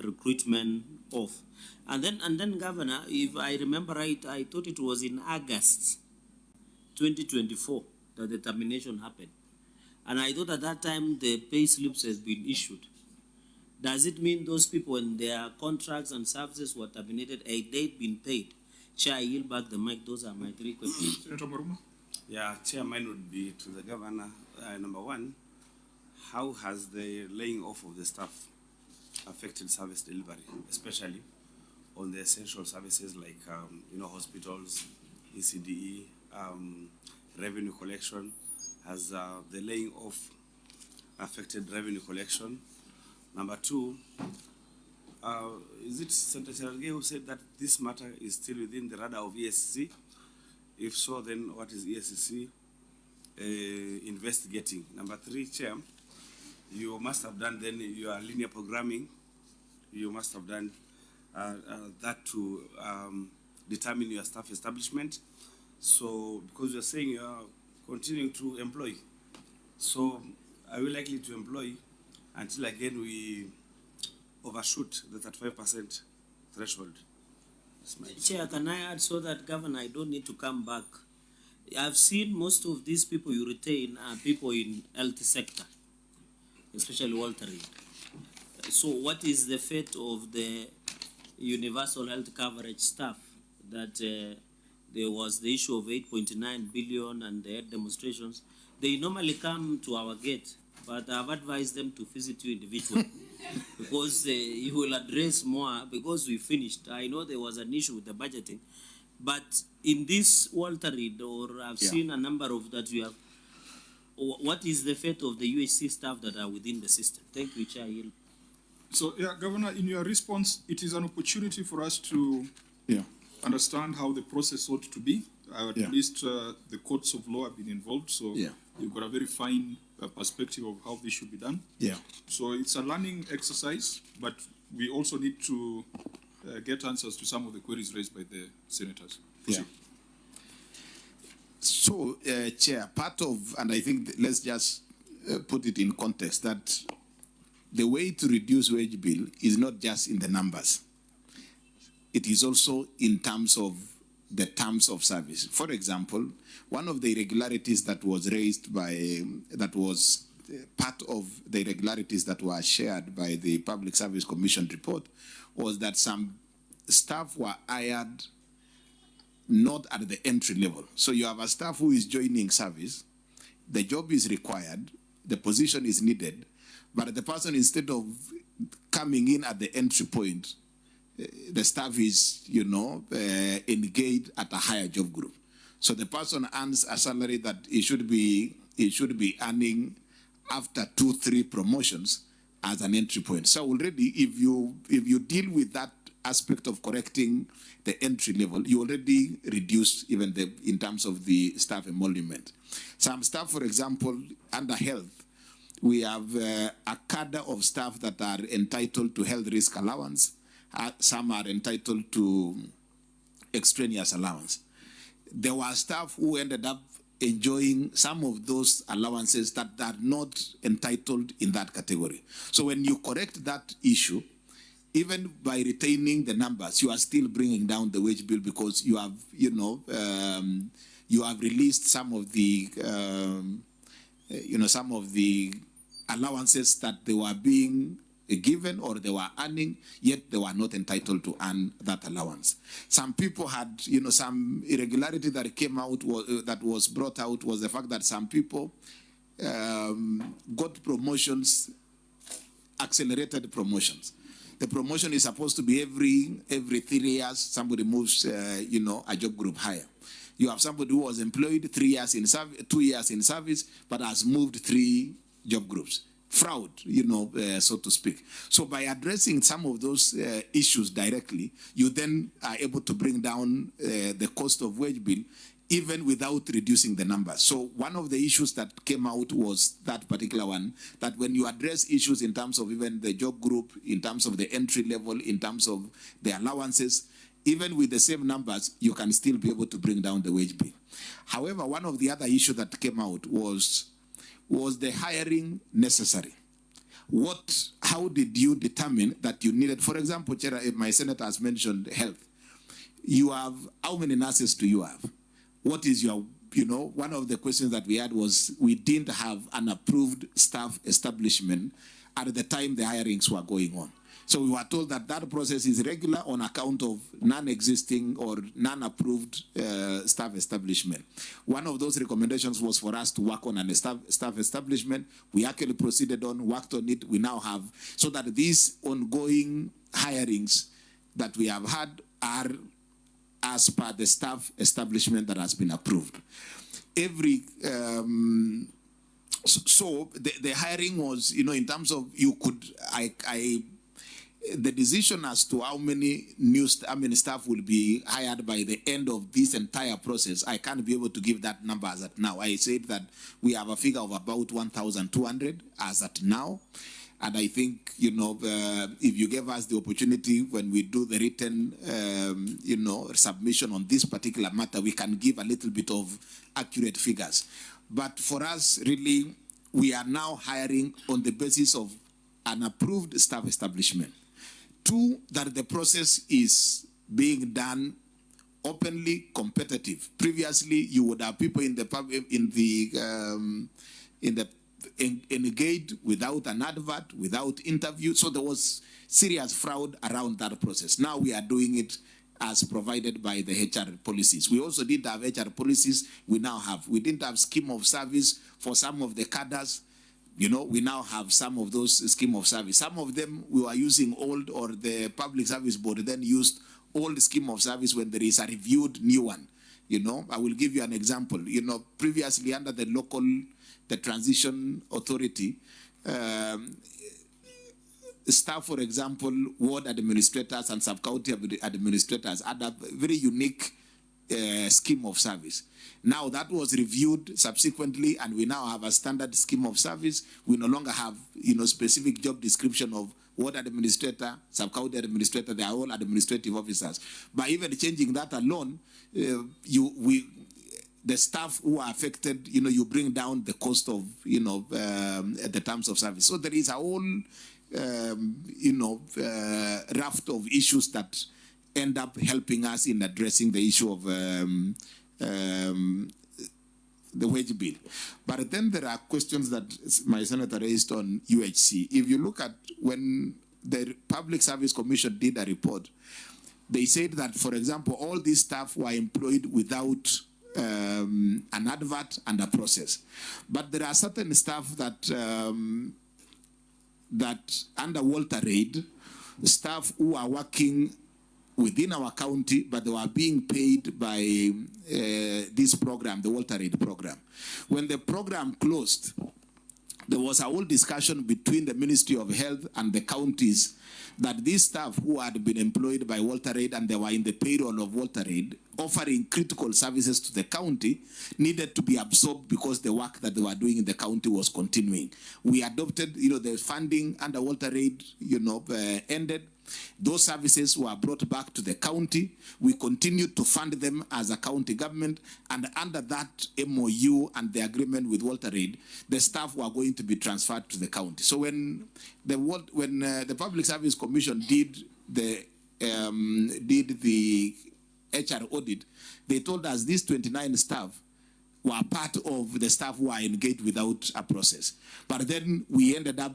recruitment of? And then Governor, if I remember right, I thought it was in August 2024 that the termination happened. And I thought at that time the pay slips has been issued. Does it mean those people, when their contracts and services were terminated, a date been paid? Chair, I yield back the mic. Those are my three questions. Senator Maruma? Yeah, Chair, mine would be to the Governor. Number one, how has the laying off of the staff affected service delivery, especially on the essential services like, hospitals, ECDE, revenue collection? Has the laying off affected revenue collection. Number two, is it Senator Cherargei who said that this matter is still within the radar of ESC? If so, then what is ESC investigating? Number three, Chair, you must have done then your linear programming. You must have done that to determine your staff establishment. So, because you're saying you are continuing to employ, so are we likely to employ until again we overshoot the 35% threshold? Chair, can I add so that, Governor, I don't need to come back? I've seen most of these people you retain are people in health sector, especially Walter Reed. So what is the fate of the universal health coverage staff? That there was the issue of 8.9 billion and they had demonstrations. They normally come to our gate, but I've advised them to visit you individually because you will address more because we finished. I know there was an issue with the budgeting, but in this Walter Reed, or I've seen a number of that you have, what is the fate of the UHC staff that are within the system? Thank you, Chair. So, yeah, Governor, in your response, it is an opportunity for us to understand how the process ought to be. At least the courts of law have been involved, so you've got a very fine perspective of how this should be done. So it's a learning exercise, but we also need to get answers to some of the queries raised by the senators. So, Chair, part of, and I think let's just put it in context, that the way to reduce wage bill is not just in the numbers. It is also in terms of the terms of service. For example, one of the irregularities that was raised by, that was part of the irregularities that were shared by the Public Service Commission report was that some staff were hired not at the entry level. So you have a staff who is joining service, the job is required, the position is needed, but the person, instead of coming in at the entry point, the staff is, engaged at a higher job group. So the person earns a salary that he should be earning after 2-3 promotions as an entry point. So already, if you deal with that aspect of correcting the entry level, you already reduce even in terms of the staff emolument. Some staff, for example, under health, we have a cadre of staff that are entitled to health risk allowance. Some are entitled to extraneous allowance. There were staff who ended up enjoying some of those allowances that are not entitled in that category. So when you correct that issue, even by retaining the numbers, you are still bringing down the wage bill because you have, you have released some of the, some of the allowances that they were being given or they were earning, yet they were not entitled to earn that allowance. Some people had, some irregularity that came out, that was brought out was the fact that some people got promotions, accelerated promotions. The promotion is supposed to be every 3 years, somebody moves, a job group higher. You have somebody who was employed 3 years in service, 2 years in service, but has moved 3 job groups. Fraud, so to speak. So by addressing some of those issues directly, you then are able to bring down the cost of wage bill, even without reducing the numbers. So one of the issues that came out was that particular one, that when you address issues in terms of even the job group, in terms of the entry level, in terms of the allowances, even with the same numbers, you can still be able to bring down the wage bill. However, one of the other issues that came out was the hiring necessary? How did you determine that you needed, for example, Chair, my senator has mentioned health. You have, how many nurses do you have? What is your, one of the questions that we had was we didn't have an approved staff establishment at the time the hirings were going on. So we were told that that process is regular on account of non-existing or non-approved staff establishment. One of those recommendations was for us to work on an staff establishment. We actually proceeded on, worked on it. We now have, so that these ongoing hirings that we have had are as per the staff establishment that has been approved. Every So the hiring was, in terms of the decision as to how many staff will be hired by the end of this entire process, I can't be able to give that number as at now. I said that we have a figure of about 1,200 as at now. And I think, if you gave us the opportunity when we do the written, submission on this particular matter, we can give a little bit of accurate figures. But for us, really, we are now hiring on the basis of an approved staff establishment. Two, that the process is being done openly competitive. Previously, you would have people engaged without an advert, without interview. So there was serious fraud around that process. Now we are doing it as provided by the HR policies. We also didn't have HR policies. We now have. We didn't have scheme of service for some of the cadres. We now have some of those scheme of service. Some of them we were using old, or the Public Service Board then used old scheme of service when there is a reviewed new one. I will give you an example. Previously under the Transition Authority, staff, for example, ward administrators and sub-county administrators had a very unique scheme of service. Now that was reviewed subsequently, and we now have a standard scheme of service. We no longer have, specific job description of ward administrator, sub-county administrator. They are all administrative officers. By even changing that alone, the staff who are affected, you bring down the cost of, the terms of service. So there is a whole, raft of issues that end up helping us in addressing the issue of the wage bill. But then there are questions that my senator raised on UHC. If you look at when the Public Service Commission did a report, they said that, for example, all these staff were employed without an advert and a process. But there are certain staff that under Walter Reid, staff who are working within our county, but they were being paid by this program, the Walter Reid program. When the program closed, there was a whole discussion between the Ministry of Health and the counties that these staff who had been employed by Walter Reid and they were in the payroll of Walter Reid, offering critical services to the county, needed to be absorbed because the work that they were doing in the county was continuing. We adopted, the funding under Walter Reid, ended. Those services were brought back to the county. We continued to fund them as a county government, and under that MOU and the agreement with Walter Reid, the staff were going to be transferred to the county. So when the Public Service Commission did the HR audit, they told us these 29 staff were part of the staff who are engaged without a process. But then we ended up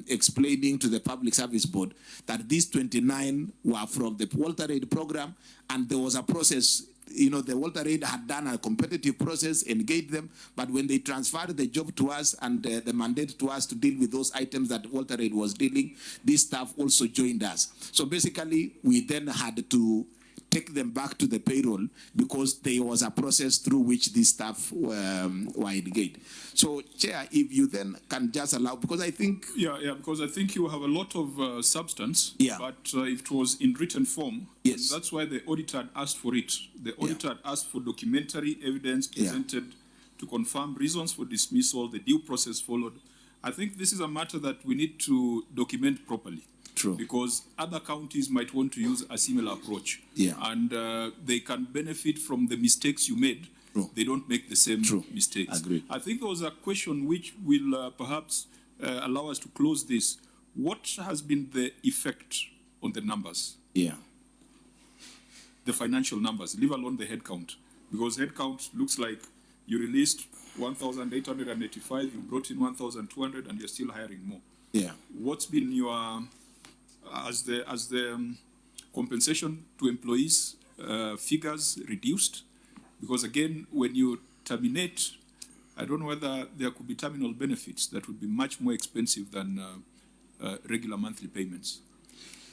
explaining to the Public Service Board that these 29 were from the Walter Reid program, and there was a process. The Walter Reid had done a competitive process, engaged them, but when they transferred the job to us and the mandate to us to deal with those items that Walter Reid was dealing, this staff also joined us. So basically, we then had to take them back to the payroll because there was a process through which these staff were engaged. So, Chair, if you then can just allow, because I think... Yeah, because I think you have a lot of substance, yeah. But it was in written form. Yes. That's why the auditor had asked for it. The auditor had asked for documentary evidence presented to confirm reasons for dismissal, the due process followed. I think this is a matter that we need to document properly. True. Because other counties might want to use a similar approach. Yeah. And they can benefit from the mistakes you made. True. They don't make the same mistakes. Agreed. I think there was a question which will perhaps allow us to close this. What has been the effect on the numbers? Yeah. The financial numbers, leave alone the head count. Because head count looks like you released 1,885, you brought in 1,200, and you're still hiring more. Yeah. What's been your... As the compensation to employees figures reduced? Because again, when you terminate, I don't know whether there could be terminal benefits that would be much more expensive than regular monthly payments.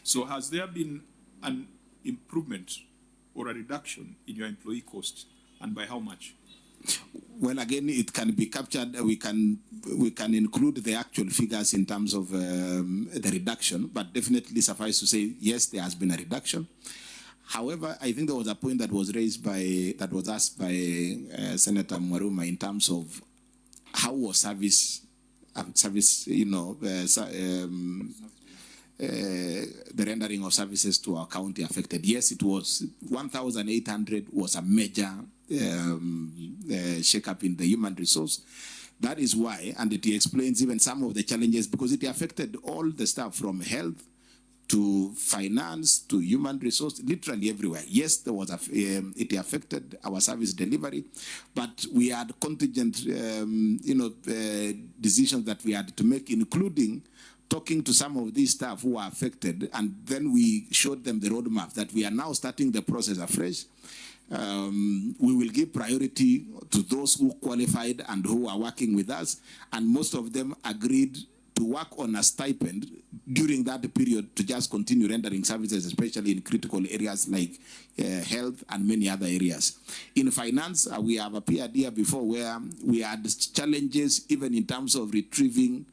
So has there been an improvement or a reduction in your employee costs, and by how much? Well, again, it can be captured. We can include the actual figures in terms of the reduction, but definitely suffice to say, yes, there has been a reduction. However, I think there was a point that was asked by Senator Mwaruma in terms of how was service, the rendering of services to our county affected. Yes, it was 1,800 was a major shake-up in the human resource. That is why, and it explains even some of the challenges, because it affected all the staff from health to finance to human resource, literally everywhere. Yes, there was it affected our service delivery, but we had contingent, decisions that we had to make, including talking to some of these staff who are affected, and then we showed them the roadmap that we are now starting the process afresh. We will give priority to those who qualified and who are working with us, and most of them agreed to work on a stipend during that period to just continue rendering services, especially in critical areas like health and many other areas. In finance, we have appeared here before where we had challenges even in terms of retrieving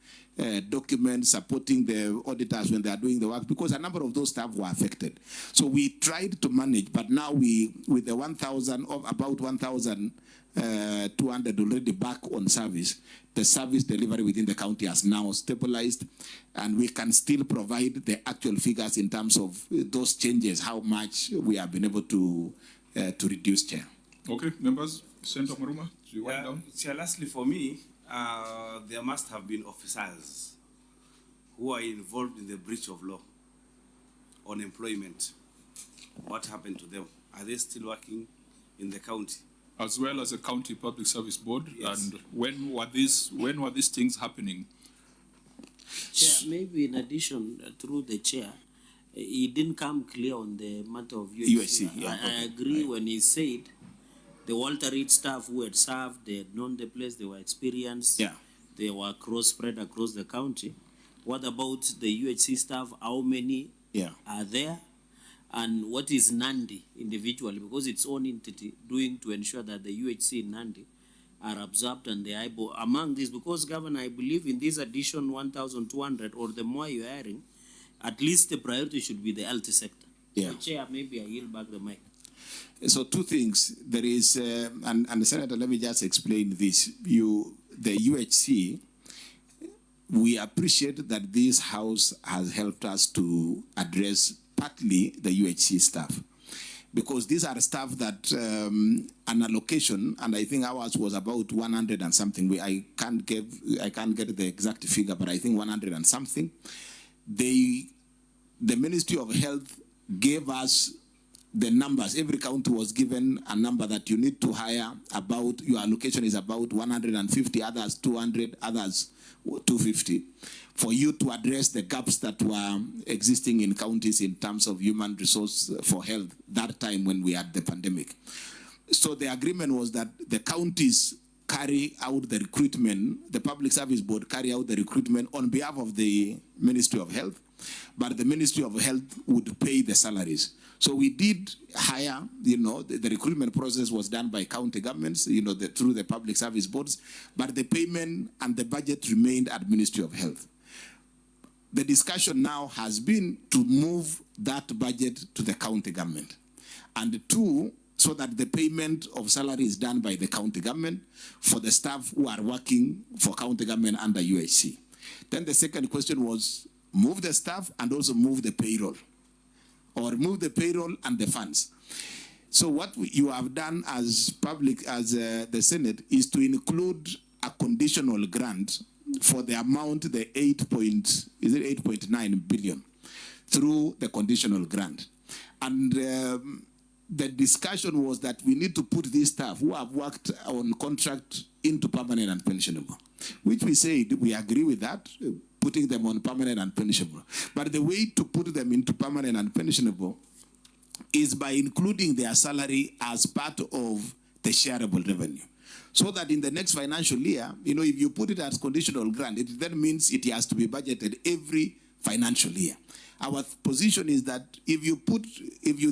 documents, supporting the auditors when they are doing the work, because a number of those staff were affected. So we tried to manage, but now with the about 1,200 already back on service, the service delivery within the county has now stabilized, and we can still provide the actual figures in terms of those changes, how much we have been able to reduce, Chair. Okay, members, Senator Mwaruma, do you wind down? Chair, lastly for me, there must have been officers who are involved in the breach of law on employment. What happened to them? Are they still working in the county? As well as a county public service board, Yes. and when were these things happening? Chair, maybe in addition, through the chair, he didn't come clear on the matter of UHC, yeah, I agree when he said the Walter Reed staff who had served, they had known the place, they were experienced, Yeah. they were cross-spread across the county. What about the UHC staff? How many are there? And what is Nandi individually, because its own entity, doing to ensure that the UHC in Nandi are absorbed and they are able, among these, because Governor, I believe in this addition 1,200 or the more you're hiring, at least the priority should be the health sector. Yeah. So, Chair, maybe I yield back the mic. So two things. There is, and Senator, let me just explain this. The UHC, we appreciate that this House has helped us to address partly the UHC staff, because these are staff that an allocation, and I think ours was about 100 and something. I can't get the exact figure, but I think 100 and something. The Ministry of Health gave us the numbers. Every county was given a number that you need to hire. About your allocation is about 150, others 200, others 250, for you to address the gaps that were existing in counties in terms of human resource for health that time when we had the pandemic. So the agreement was that the counties carry out the recruitment, the Public Service Board carry out the recruitment on behalf of the Ministry of Health, but the Ministry of Health would pay the salaries. So we did hire, the recruitment process was done by county governments, through the public service boards, but the payment and the budget remained at Ministry of Health. The discussion now has been to move that budget to the county government. And two, so that the payment of salary is done by the county government for the staff who are working for county government under UHC. Then the second question was move the staff and also move the payroll, or move the payroll and the funds. So what you have done as the Senate is to include a conditional grant for the amount, the 8.9 billion through the conditional grant. And the discussion was that we need to put these staff who have worked on contract into permanent and pensionable, which we said we agree with that, putting them on permanent and pensionable. But the way to put them into permanent and pensionable is by including their salary as part of the shareable revenue. So that in the next financial year, if you put it as conditional grant, it then means it has to be budgeted every financial year. Our position is that if you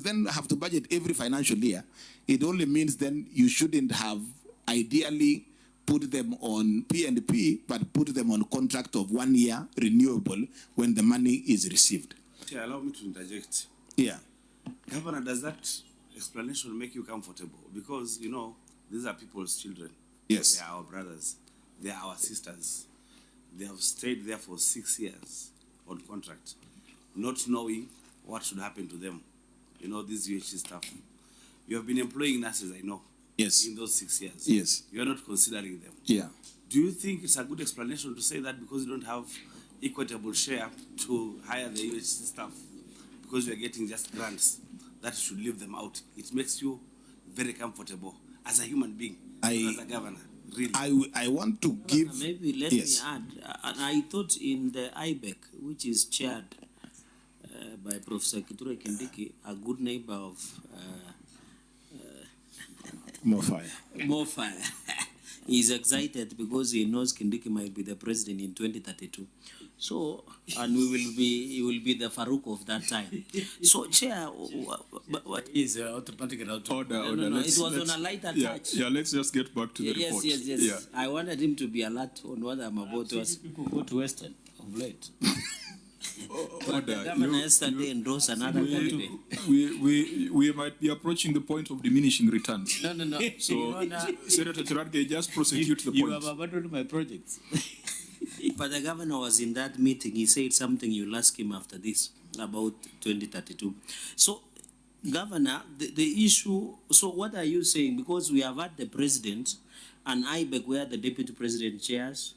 then have to budget every financial year, it only means then you shouldn't have ideally put them on P&P, but put them on contract of 1 year renewable when the money is received. Chair, allow me to interject. Yeah. Governor, does that explanation make you comfortable? Because, you know, these are people's children. Yes. They are our brothers. They are our sisters. They have stayed there for 6 years on contract, not knowing what should happen to them. You know, this UHC stuff. You have been employing nurses, I know. Yes. In those 6 years. Yes. You are not considering them. Yeah. Do you think it's a good explanation to say that because you don't have equitable share to hire the UHC staff, because you are getting just grants, that should leave them out? It makes you very comfortable as a human being, as a governor. Really. I want to give... Maybe let me add, I thought in the IBEC, which is chaired by Professor Kithure Kindiki, a good neighbor of More fire. More fire. He's excited because he knows Kindiki might be the president in 2032. So, and he will be the Farouk of that time. So, Chair, what is automatic order? No, it was on a lighter touch. Yeah, let's just get back to the report. Yes. Yeah. I wanted him to be alert on what I'm about to ask. People go to Western of late. Order. Governor yesterday endorsed another candidate. We might be approaching the point of diminishing returns. No. So, Senator Chiradge, just prosecute the point. You have abandoned my projects. But the governor was in that meeting. He said something. You'll ask him after this about 2032. So, Governor, the issue. So, what are you saying? Because we have had the president and IBEC where the deputy president chairs.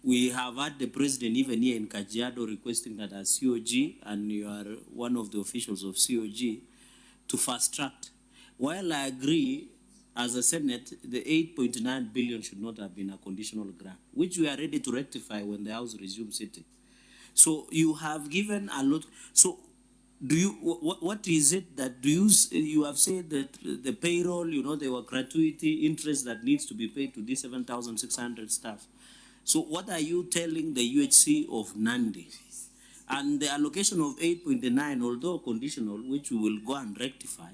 We have had the president even here in Kajiado requesting that as COG, and you are one of the officials of COG, to fast track. While I agree, as a Senate, the 8.9 billion should not have been a conditional grant, which we are ready to rectify when the House resumes sitting. So you have given a lot. So do you, what is it that you have said that the payroll, you know, there were gratuity interest that needs to be paid to these 7,600 staff. So what are you telling the UHC of Nandi? And the allocation of 8.9, although conditional, which we will go and rectify,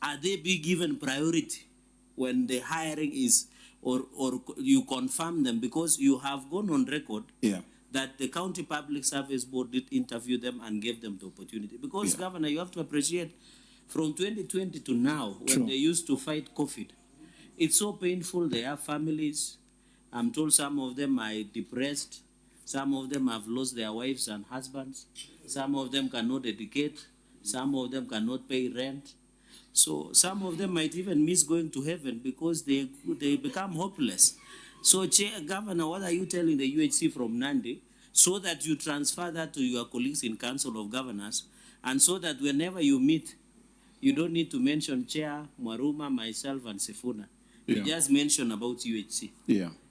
are they be given priority when the hiring is, or you confirm them? Because you have gone on record that the County Public Service Board did interview them and gave them the opportunity. Because, Governor, you have to appreciate, from 2020 to now, when they used to fight COVID, it's so painful. They have families. I'm told some of them are depressed. Some of them have lost their wives and husbands. Some of them cannot educate. Some of them cannot pay rent. So some of them might even miss going to heaven because they become hopeless. So, Governor, what are you telling the UHC from Nandi so that you transfer that to your colleagues in Council of Governors, and so that whenever you meet, you don't need to mention Chair, Mwaruma, myself, and Sifuna. You just mention about UHC.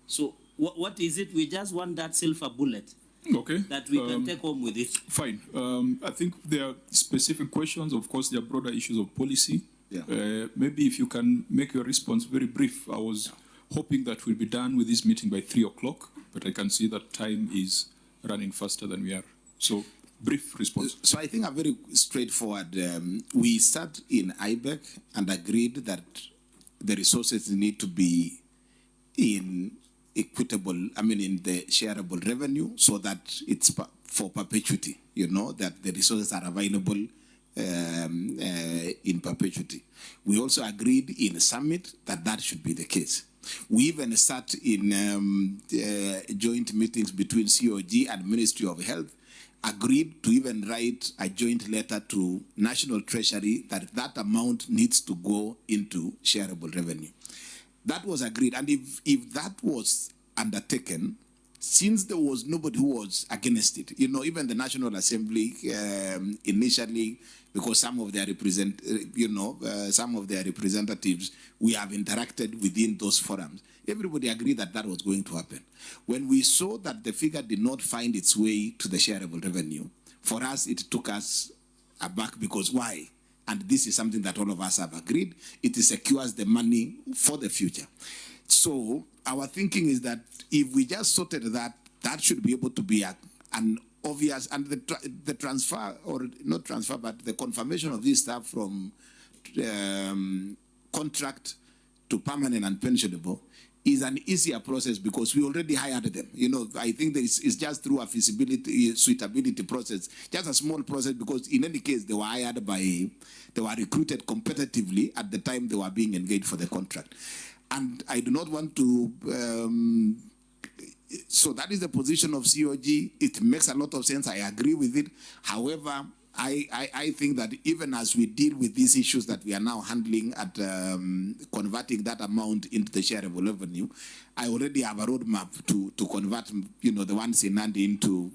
So what is it? We just want that silver bullet. Okay. That we can take home with it. Fine. I think there are specific questions. Of course, there are broader issues of policy. Maybe if you can make your response very brief. I was hoping that we'll be done with this meeting by 3 o'clock, but I can see that time is running faster than we are. So, brief response. So I think I'm very straightforward. We sat in IBEC and agreed that the resources need to be in equitable, in the shareable revenue, so that it's for perpetuity, you know, that the resources are available in perpetuity. We also agreed in a summit that should be the case. We even sat in joint meetings between COG and Ministry of Health, agreed to even write a joint letter to National Treasury that amount needs to go into shareable revenue. That was agreed, and if that was undertaken, since there was nobody who was against it, you know, even the National Assembly initially, because some of their representatives, we have interacted within those forums. Everybody agreed that was going to happen. When we saw that the figure did not find its way to the shareable revenue, for us it took us aback, because why? And this is something that all of us have agreed. It secures the money for the future. So our thinking is that if we just sorted that should be able to be an obvious, and the transfer, or not transfer, but the confirmation of this stuff from contract to permanent and pensionable is an easier process because we already hired them. You know, I think it's just through a feasibility, suitability process, just a small process because in any case, they were recruited competitively at the time they were being engaged for the contract. And I do not want to, so that is the position of COG. It makes a lot of sense. I agree with it. However, I think that even as we deal with these issues that we are now handling at converting that amount into the shareable revenue, I already have a roadmap to convert, you know, the ones in Nandi into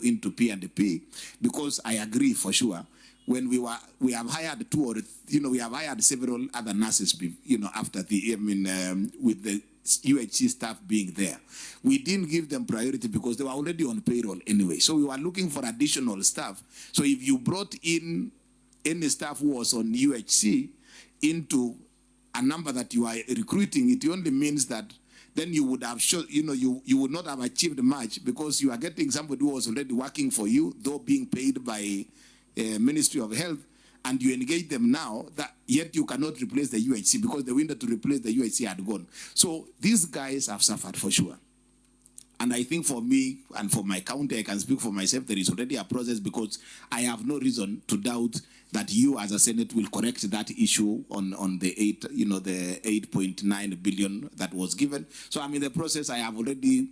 into P&P, because I agree for sure. When we have hired we have hired several other nurses, you know, after with the UHC staff being there. We didn't give them priority because they were already on payroll anyway. So we were looking for additional staff. So if you brought in any staff who was on UHC into a number that you are recruiting, it only means that then you would have you would not have achieved much because you are getting somebody who was already working for you, though being paid by Ministry of Health, and you engage them now, that yet you cannot replace the UHC because the window to replace the UHC had gone. So these guys have suffered for sure. And I think for me and for my county, I can speak for myself, there is already a process because I have no reason to doubt that you as a Senate will correct that issue on the 8.9 billion that was given. So I'm in the process. I have already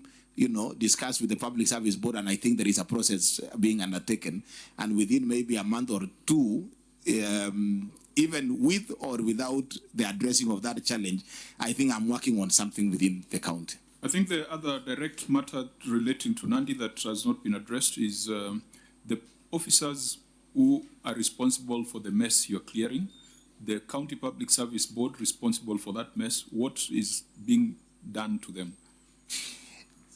discussed with the Public Service Board, and I think there is a process being undertaken. And within maybe a month or two, even with or without the addressing of that challenge, I think I'm working on something within the county. I think the other direct matter relating to Nandi that has not been addressed is the officers who are responsible for the mess you're clearing, the County Public Service Board responsible for that mess. What is being done to them?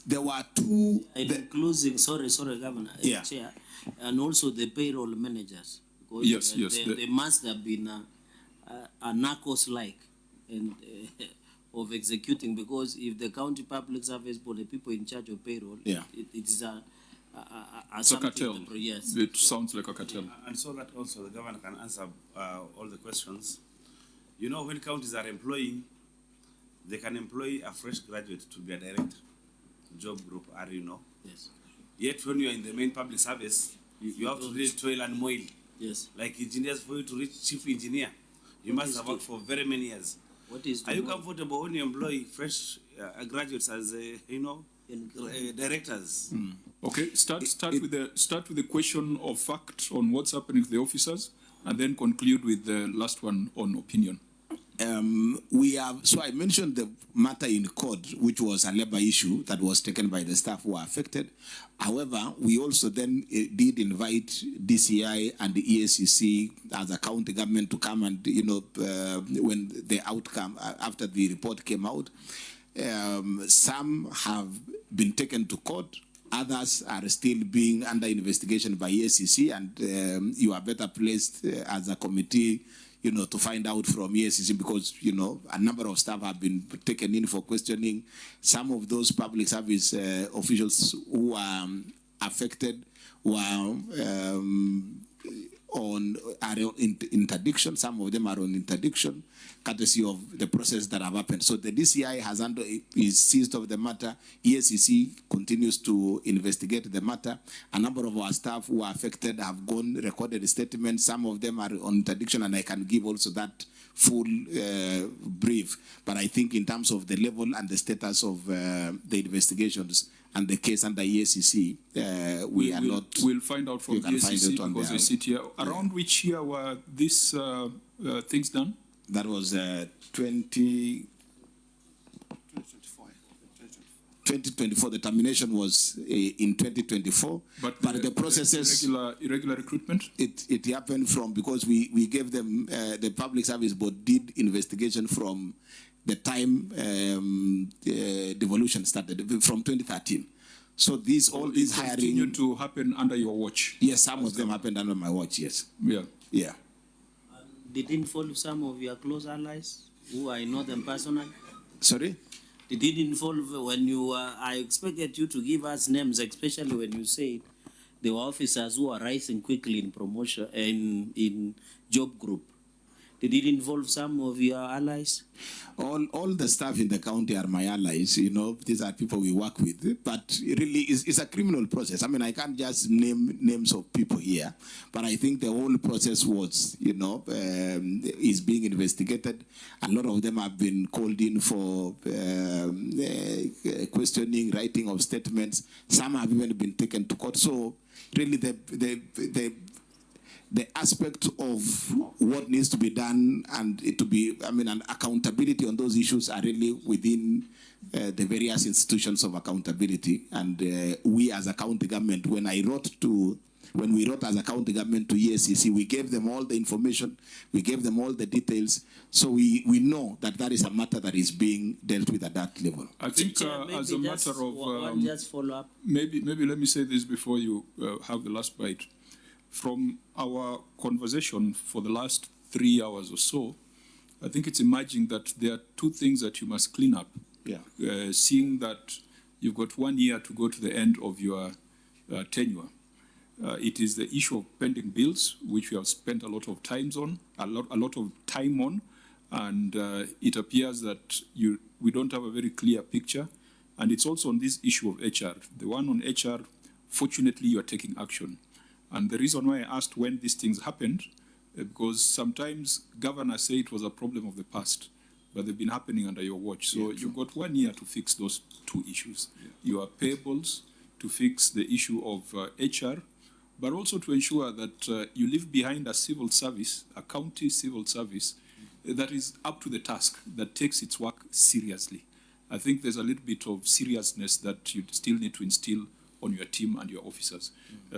There were two... Including, sorry, Governor, yeah. Chair, and also the payroll managers. Yes. They must have been a narcos-like and of executing, because if the County Public Service Board, the people in charge of payroll, yeah. it is a cartel. Yes. It sounds like a cartel. And so that also the governor can answer all the questions. You know, when counties are employing, they can employ a fresh graduate to be a director, job group, Yes. Yet when you are in the main public service, you have to reach toil and moil. Yes. Like engineers, for you to reach chief engineer, you must have worked for very many years. Are you comfortable when you employ fresh graduates as directors? Okay, start with the question of fact on what's happening to the officers, and then conclude with the last one on opinion. So I mentioned the matter in court, which was a labor issue that was taken by the staff who were affected. However, we also then did invite DCI and the EACC as a county government to come and, when the outcome, after the report came out, some have been taken to court. Others are still being under investigation by EACC, and you are better placed as a committee to find out from EACC, because, a number of staff have been taken in for questioning. Some of those public service officials who are affected were on interdiction. Some of them are on interdiction, courtesy of the process that have happened. So the DCI is seized of the matter. EACC continues to investigate the matter. A number of our staff who are affected have recorded statements. Some of them are on interdiction, and I can give also that full brief. But I think in terms of the level and the status of the investigations and the case under EACC, we'll find out from EACC because they sit here. Around which year were these things done? That was 2024. The termination was in 2024. But the processes... Irregular recruitment? It happened from, because we gave them, the Public Service Board did investigation from the time devolution started, from 2013. So all these hiring... continued to happen under your watch? Yes, some of them happened under my watch, yes. Yeah. Did it involve some of your close allies who I know them personally? Sorry? Did it involve when you I expected you to give us names, especially when you said there were officers who are rising quickly in promotion in job group. Did it involve some of your allies? All the staff in the county are my allies. You know, these are people we work with. But really, it's a criminal process. I mean, I can't just name names of people here, but I think the whole process was, you know, is being investigated. A lot of them have been called in for questioning, writing of statements. Some have even been taken to court. So really, the aspect of what needs to be done and it to be, I mean, an accountability on those issues are really within the various institutions of accountability. And we as a county government, when we wrote as a county government to EACC, we gave them all the information, we gave them all the details. So we know that that is a matter that is being dealt with at that level. I think as a matter of, just follow up. maybe let me say this before you have the last bite. From our conversation for the last 3 hours or so, I think it's emerging that there are two things that you must clean up. Yeah. Seeing that you've got 1 year to go to the end of your tenure. It is the issue of pending bills, which we have spent a lot of time on, and it appears that we don't have a very clear picture. And it's also on this issue of HR. The one on HR, fortunately, you are taking action. And the reason why I asked when these things happened, because sometimes governors say it was a problem of the past, but they've been happening under your watch. So you've got 1 year to fix those two issues. Your payables, to fix the issue of HR, but also to ensure that you leave behind a civil service, a county civil service, that is up to the task, that takes its work seriously. I think there's a little bit of seriousness that you still need to instill on your team and your officers.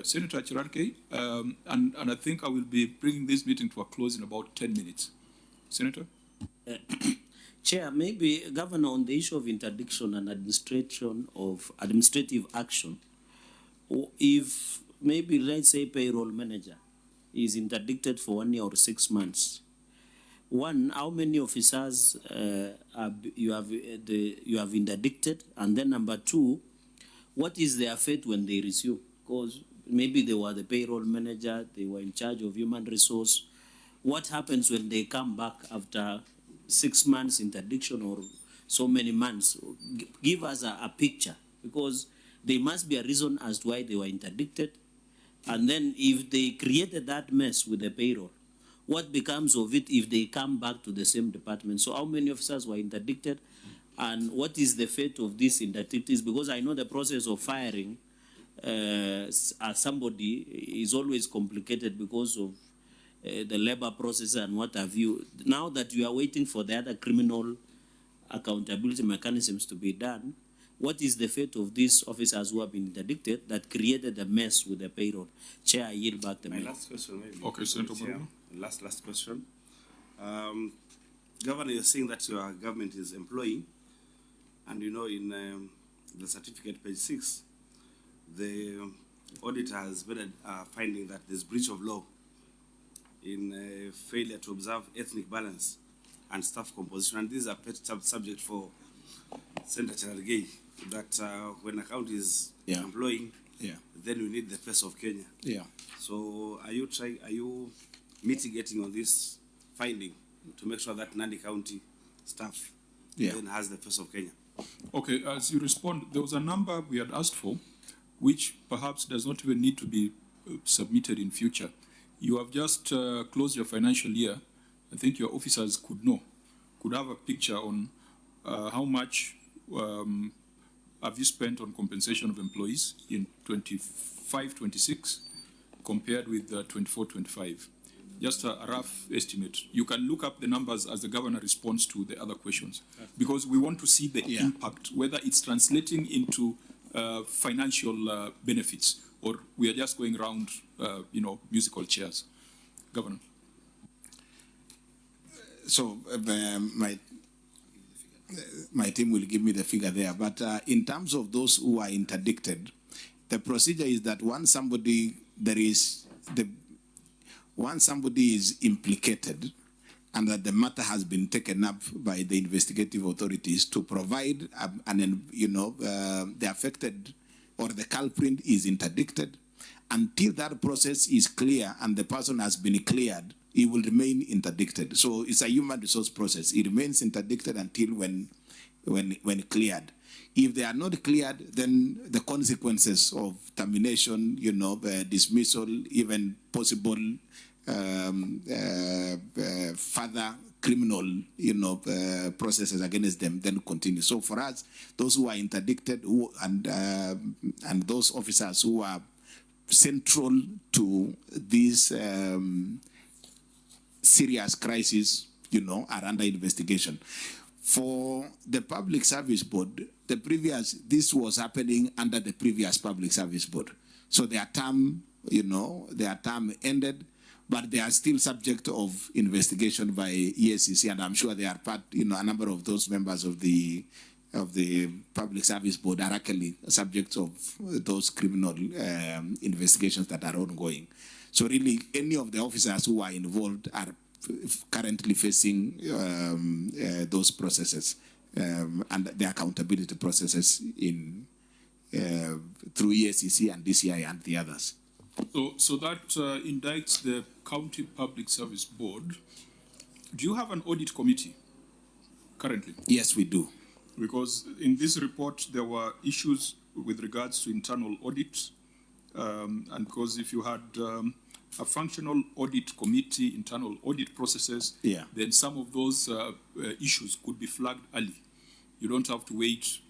Senator Chirarke, and I think I will be bringing this meeting to a close in about 10 minutes. Senator? Chair, maybe Governor, on the issue of interdiction and administration of administrative action, if maybe let's say payroll manager is interdicted for 1 year or 6 months, one, how many officers you have interdicted, and then number two, what is their fate when they resume? Because maybe they were the payroll manager, they were in charge of human resource. What happens when they come back after 6 months interdiction or so many months? Give us a picture, because there must be a reason as to why they were interdicted. And then if they created that mess with the payroll, what becomes of it if they come back to the same department? So how many officers were interdicted? And what is the fate of these interdictees? Because I know the process of firing somebody is always complicated because of the labor process and what have you. Now that you are waiting for the other criminal accountability mechanisms to be done, what is the fate of these officers who have been interdicted that created a mess with the payroll? Chair, I yield back the mic. Last question, maybe. Okay, Senator Bruno. Last question. Governor, you're saying that your government is employing, and you know, in the certificate, page 6, the auditor has made a finding that there's breach of law in failure to observe ethnic balance and staff composition. And this is a pet subject for Senator Cherargei, that when a county is employing, then we need the face of Kenya. So are you mitigating on this finding to make sure that Nandi County staff then has the face of Kenya? Okay, as you respond, there was a number we had asked for, which perhaps does not even need to be submitted in future. You have just closed your financial year. I think your officers could have a picture on how much have you spent on compensation of employees in 25-26 compared with 24-25. Just a rough estimate. You can look up the numbers as the governor responds to the other questions, because we want to see the impact, whether it's translating into financial benefits, or we are just going around, musical chairs. Governor. So my team will give me the figure there. But in terms of those who are interdicted, the procedure is that once somebody is implicated and that the matter has been taken up by the investigative authorities, to provide the affected or the culprit is interdicted until that process is clear and the person has been cleared it will remain interdicted. So it's a human resource process. It remains interdicted until when cleared. If they are not cleared, then the consequences of termination, the dismissal, even possible further criminal, processes against them then continue. So for us, those who are interdicted and those officers who are central to this serious crisis, are under investigation. For the Public Service Board, this was happening under the previous Public Service Board. So their term ended, but they are still subject of investigation by EACC, and I'm sure they are part, a number of those members of the Public Service Board are actually subject of those criminal investigations that are ongoing. So really, any of the officers who are involved are currently facing those processes and the accountability processes through EACC and DCI and the others. So that indicts the County Public Service Board. Do you have an audit committee currently? Yes, we do. Because in this report, there were issues with regards to internal audit. And because if you had a functional audit committee, internal audit processes, then some of those issues could be flagged early. You don't have to wait,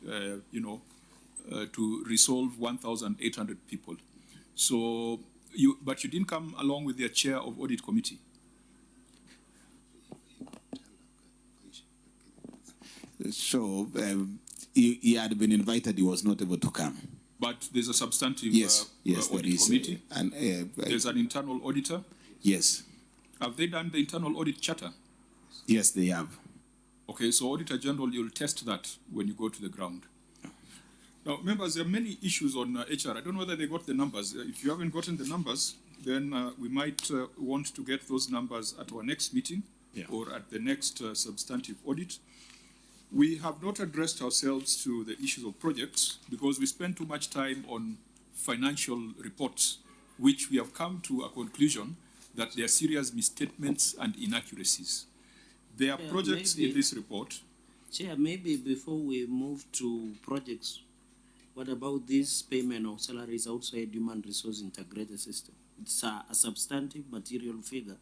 to resolve 1,800 people. So, but you didn't come along with the chair of audit committee. So he had been invited, he was not able to come. But there's a substantive audit committee. And there's an internal auditor. Yes. Have they done the internal audit charter? Yes, they have. Okay, so Auditor General, you'll test that when you go to the ground. Now, members, there are many issues on HR. I don't know whether they got the numbers. If you haven't gotten the numbers, then we might want to get those numbers at our next meeting or at the next substantive audit. We have not addressed ourselves to the issues of projects because we spend too much time on financial reports, which we have come to a conclusion that there are serious misstatements and inaccuracies. There are projects in this report. Chair, maybe before we move to projects, what about this payment of salaries outside human resource integrated system? It's a substantive material figure,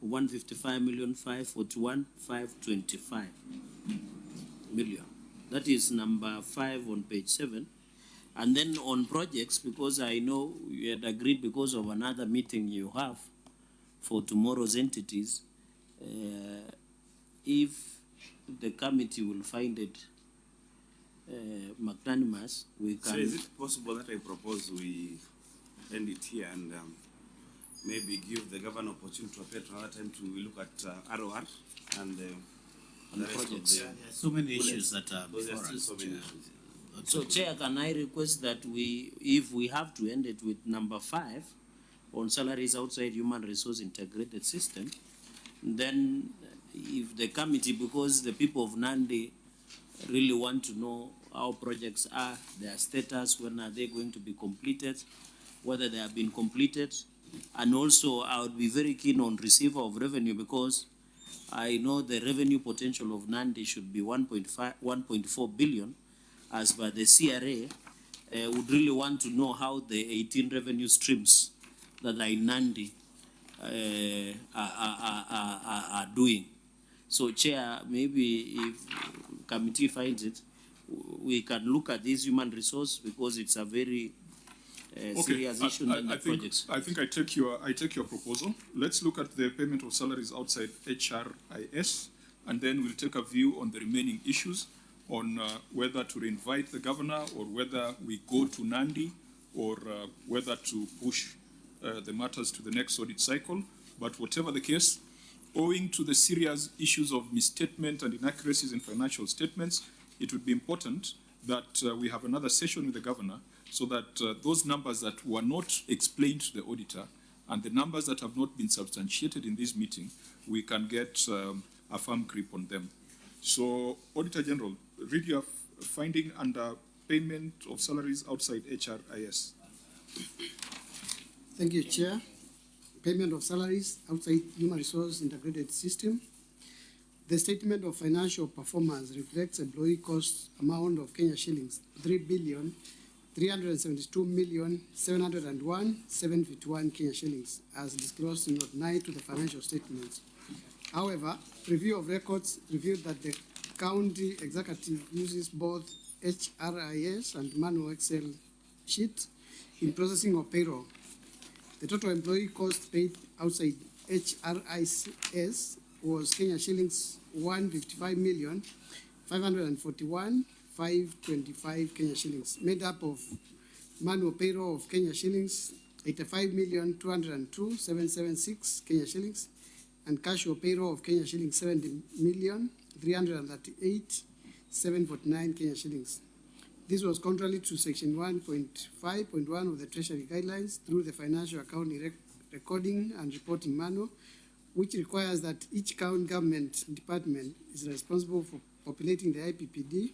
155,541,525 million. That is number 5 on page 7. And then on projects, because I know you had agreed because of another meeting you have for tomorrow's entities, if the committee will find it magnanimous, we can... So is it possible that I propose we end it here and maybe give the governor opportunity to appear to another time to look at ROR and the projects? There are so many issues that are before us. So, Chair, can I request that if we have to end it with number 5 on salaries outside human resource integrated system, then if the committee, because the people of Nandi really want to know how projects are, their status, when are they going to be completed, whether they have been completed, and also I would be very keen on receiver of revenue because I know the revenue potential of Nandi should be 1.4 billion as per the CRA. Would really want to know how the 18 revenue streams that are in Nandi are doing. So, Chair, maybe if committee finds it, we can look at this human resource because it's a very serious issue in the projects. I think I take your proposal. Let's look at the payment of salaries outside HRIS, and then we'll take a view on the remaining issues on whether to reinvite the governor or whether we go to Nandi or whether to push the matters to the next audit cycle. But whatever the case, owing to the serious issues of misstatement and inaccuracies in financial statements, it would be important that we have another session with the governor so that those numbers that were not explained to the auditor and the numbers that have not been substantiated in this meeting, we can get a firm grip on them. So, Auditor General, read your finding under payment of salaries outside HRIS. Thank you, Chair. payment of salaries outside human resource integrated system. The statement of financial performance reflects employee cost amount of Kenya shillings 3,372,701,751 Kenya shillings as disclosed in Note 9 to the financial statements. However, review of records revealed that the county executive uses both HRIS and manual Excel sheets in processing of payroll. The total employee cost paid outside HRIS was Kenya shillings 155,541,525 Kenya shillings, made up of manual payroll of Kenya shillings 85,202,776 Kenya shillings, and casual payroll of Kenya shillings 70,338,749 Kenya shillings. This was contrary to Section 1.5.1 of the Treasury Guidelines through the Financial Accounting Recording and Reporting Manual, which requires that each county government department is responsible for populating the IPPD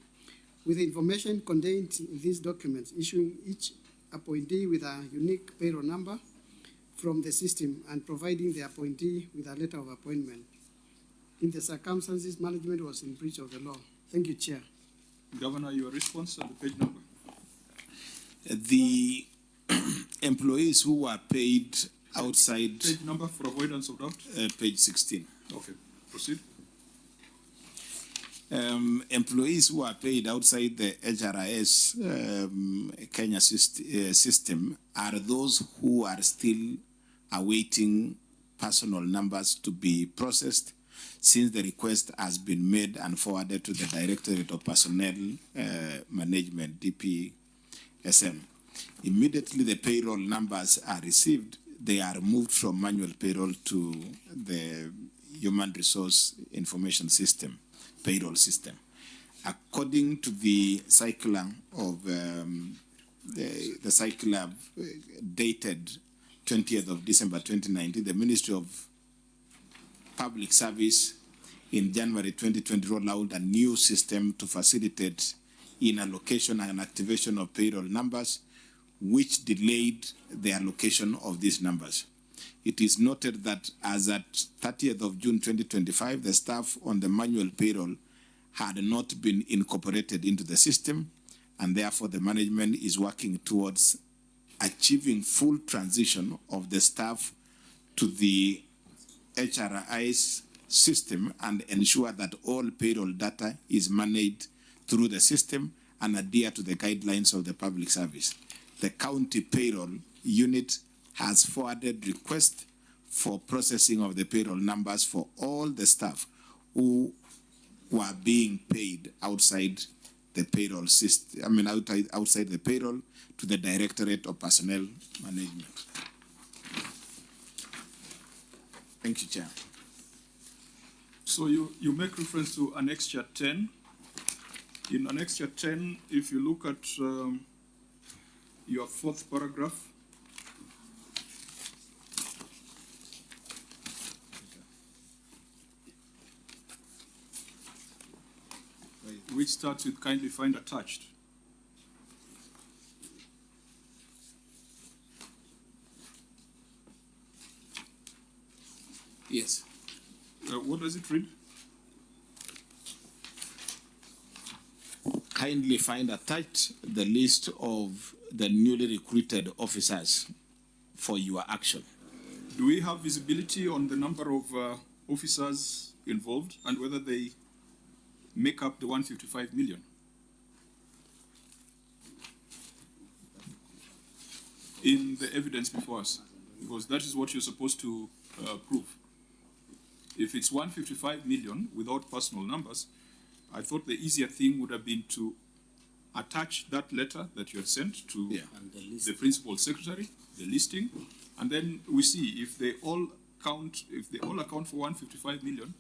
with the information contained in these documents, issuing each appointee with a unique payroll number from the system and providing the appointee with a letter of appointment. In the circumstances, management was in breach of the law. Thank you, Chair. Governor, your response and the page number. The employees who were paid outside... Page number for avoidance of doubt? Page 16. Okay, proceed. Employees who are paid outside the HRIS Kenya system are those who are still awaiting personal numbers to be processed since the request has been made and forwarded to the Directorate of Personnel Management, DPSM. Immediately the payroll numbers are received, they are moved from manual payroll to the Human Resource Information System, payroll system. According to the circular of the circular dated 20th of December 2019, the Ministry of Public Service in January 2020 rolled out a new system to facilitate in allocation and activation of payroll numbers, which delayed the allocation of these numbers. It is noted that as at 30th of June 2025, the staff on the manual payroll had not been incorporated into the system, and therefore the management is working towards achieving full transition of the staff to the HRIS system and ensure that all payroll data is managed through the system and adhere to the guidelines of the public service. The county payroll unit has forwarded requests for processing of the payroll numbers for all the staff who were being paid outside the payroll system, outside the payroll to the Directorate of Personnel Management. Thank you, Chair. So you make reference to Annexure 10. In Annexure 10, if you look at your fourth paragraph, which starts with kindly find attached. Yes. What does it read? Kindly find attached the list of the newly recruited officers for your action. Do we have visibility on the number of officers involved and whether they make up the 155 million? In the evidence before us, because that is what you're supposed to prove. If it's 155 million without personal numbers, I thought the easier thing would have been to attach that letter that you had sent to the principal secretary, the listing, and then we see if they all count, for 155 million,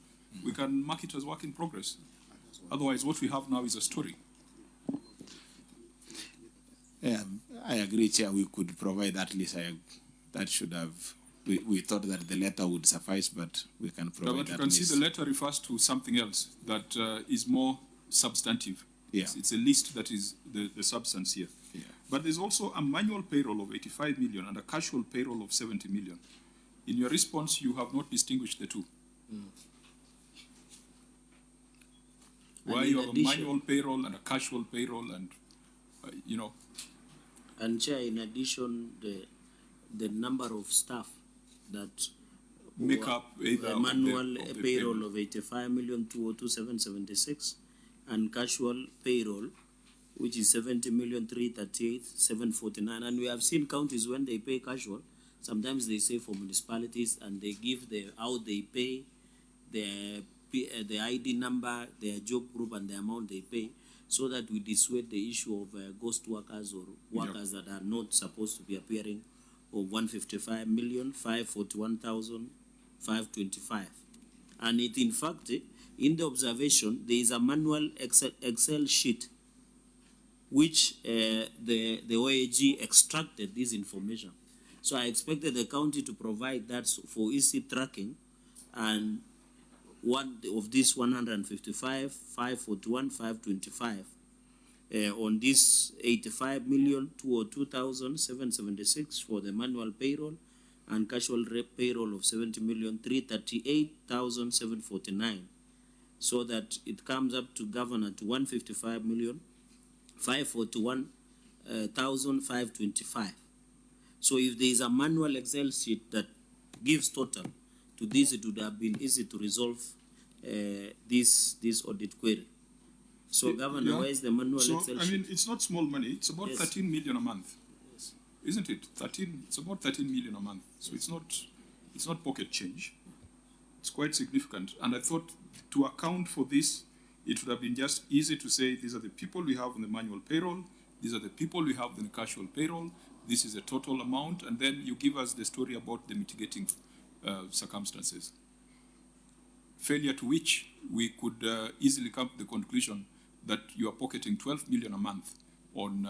we can mark it as work in progress. Otherwise, what we have now is a story. Yeah, I agree, Chair. We could provide at least that should have. We thought that the letter would suffice, but we can provide. But you can see the letter refers to something else that is more substantive. Yeah. It's a list that is the substance here. Yeah. But there's also a manual payroll of 85 million and a casual payroll of 70 million. In your response, you have not distinguished the two. Why And in you have a addition- manual payroll and a casual payroll, and you know. And Chair, in addition, the number of staff that Make up either a of the- manual of the payroll of 85,202,776 and casual payroll, which is 70,338,749. And we have seen counties when they pay casual, sometimes they say for municipalities and they give how they pay, the ID number, their job group and the amount they pay, so that we dissuade the issue of ghost workers or workers that are not supposed to be appearing, of 155,541,525. And it, in fact, in the observation, there is a manual Excel sheet which the OAG extracted this information. So I expected the county to provide that for easy tracking, and one of this 155, 541, 525 on this 85,202,776 for the manual payroll and casual payroll of 70,338,749, so that it comes up to governor to 155,541,525. So if there is a manual Excel sheet that gives total to this, it would have been easy to resolve this audit query. So, Governor, Yeah. where is the manual So, Excel I sheet? mean, it's not small money. It's about Yes. 13 million a month, Yes. isn't it? It's about 13 million a month. So it's not pocket change. It's quite significant. And I thought to account for this, it would have been just easy to say, these are the people we have on the manual payroll, these are the people we have on the casual payroll, this is a total amount, and then you give us the story about the mitigating circumstances. Failure to which we could easily come to the conclusion that you are pocketing 12 million a month on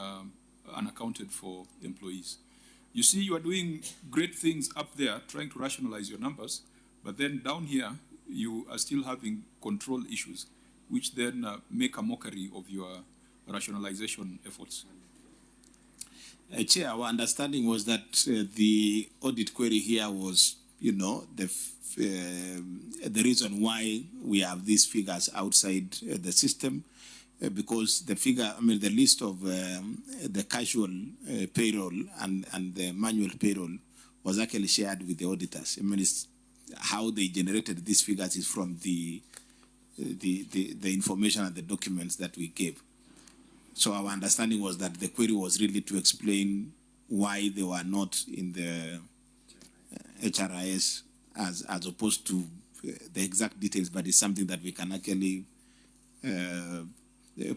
unaccounted for employees. You see, you are doing great things up there, trying to rationalize your numbers, but then down here, you are still having control issues, which then make a mockery of your rationalization efforts. Chair, our understanding was that the audit query here was, the reason why we have these figures outside the system, because the list of the casual payroll and the manual payroll was actually shared with the auditors. I mean, it's how they generated these figures is from the information and the documents that we gave. So our understanding was that the query was really to explain why they were not in the HRIS as opposed to the exact details, but it's something that we can actually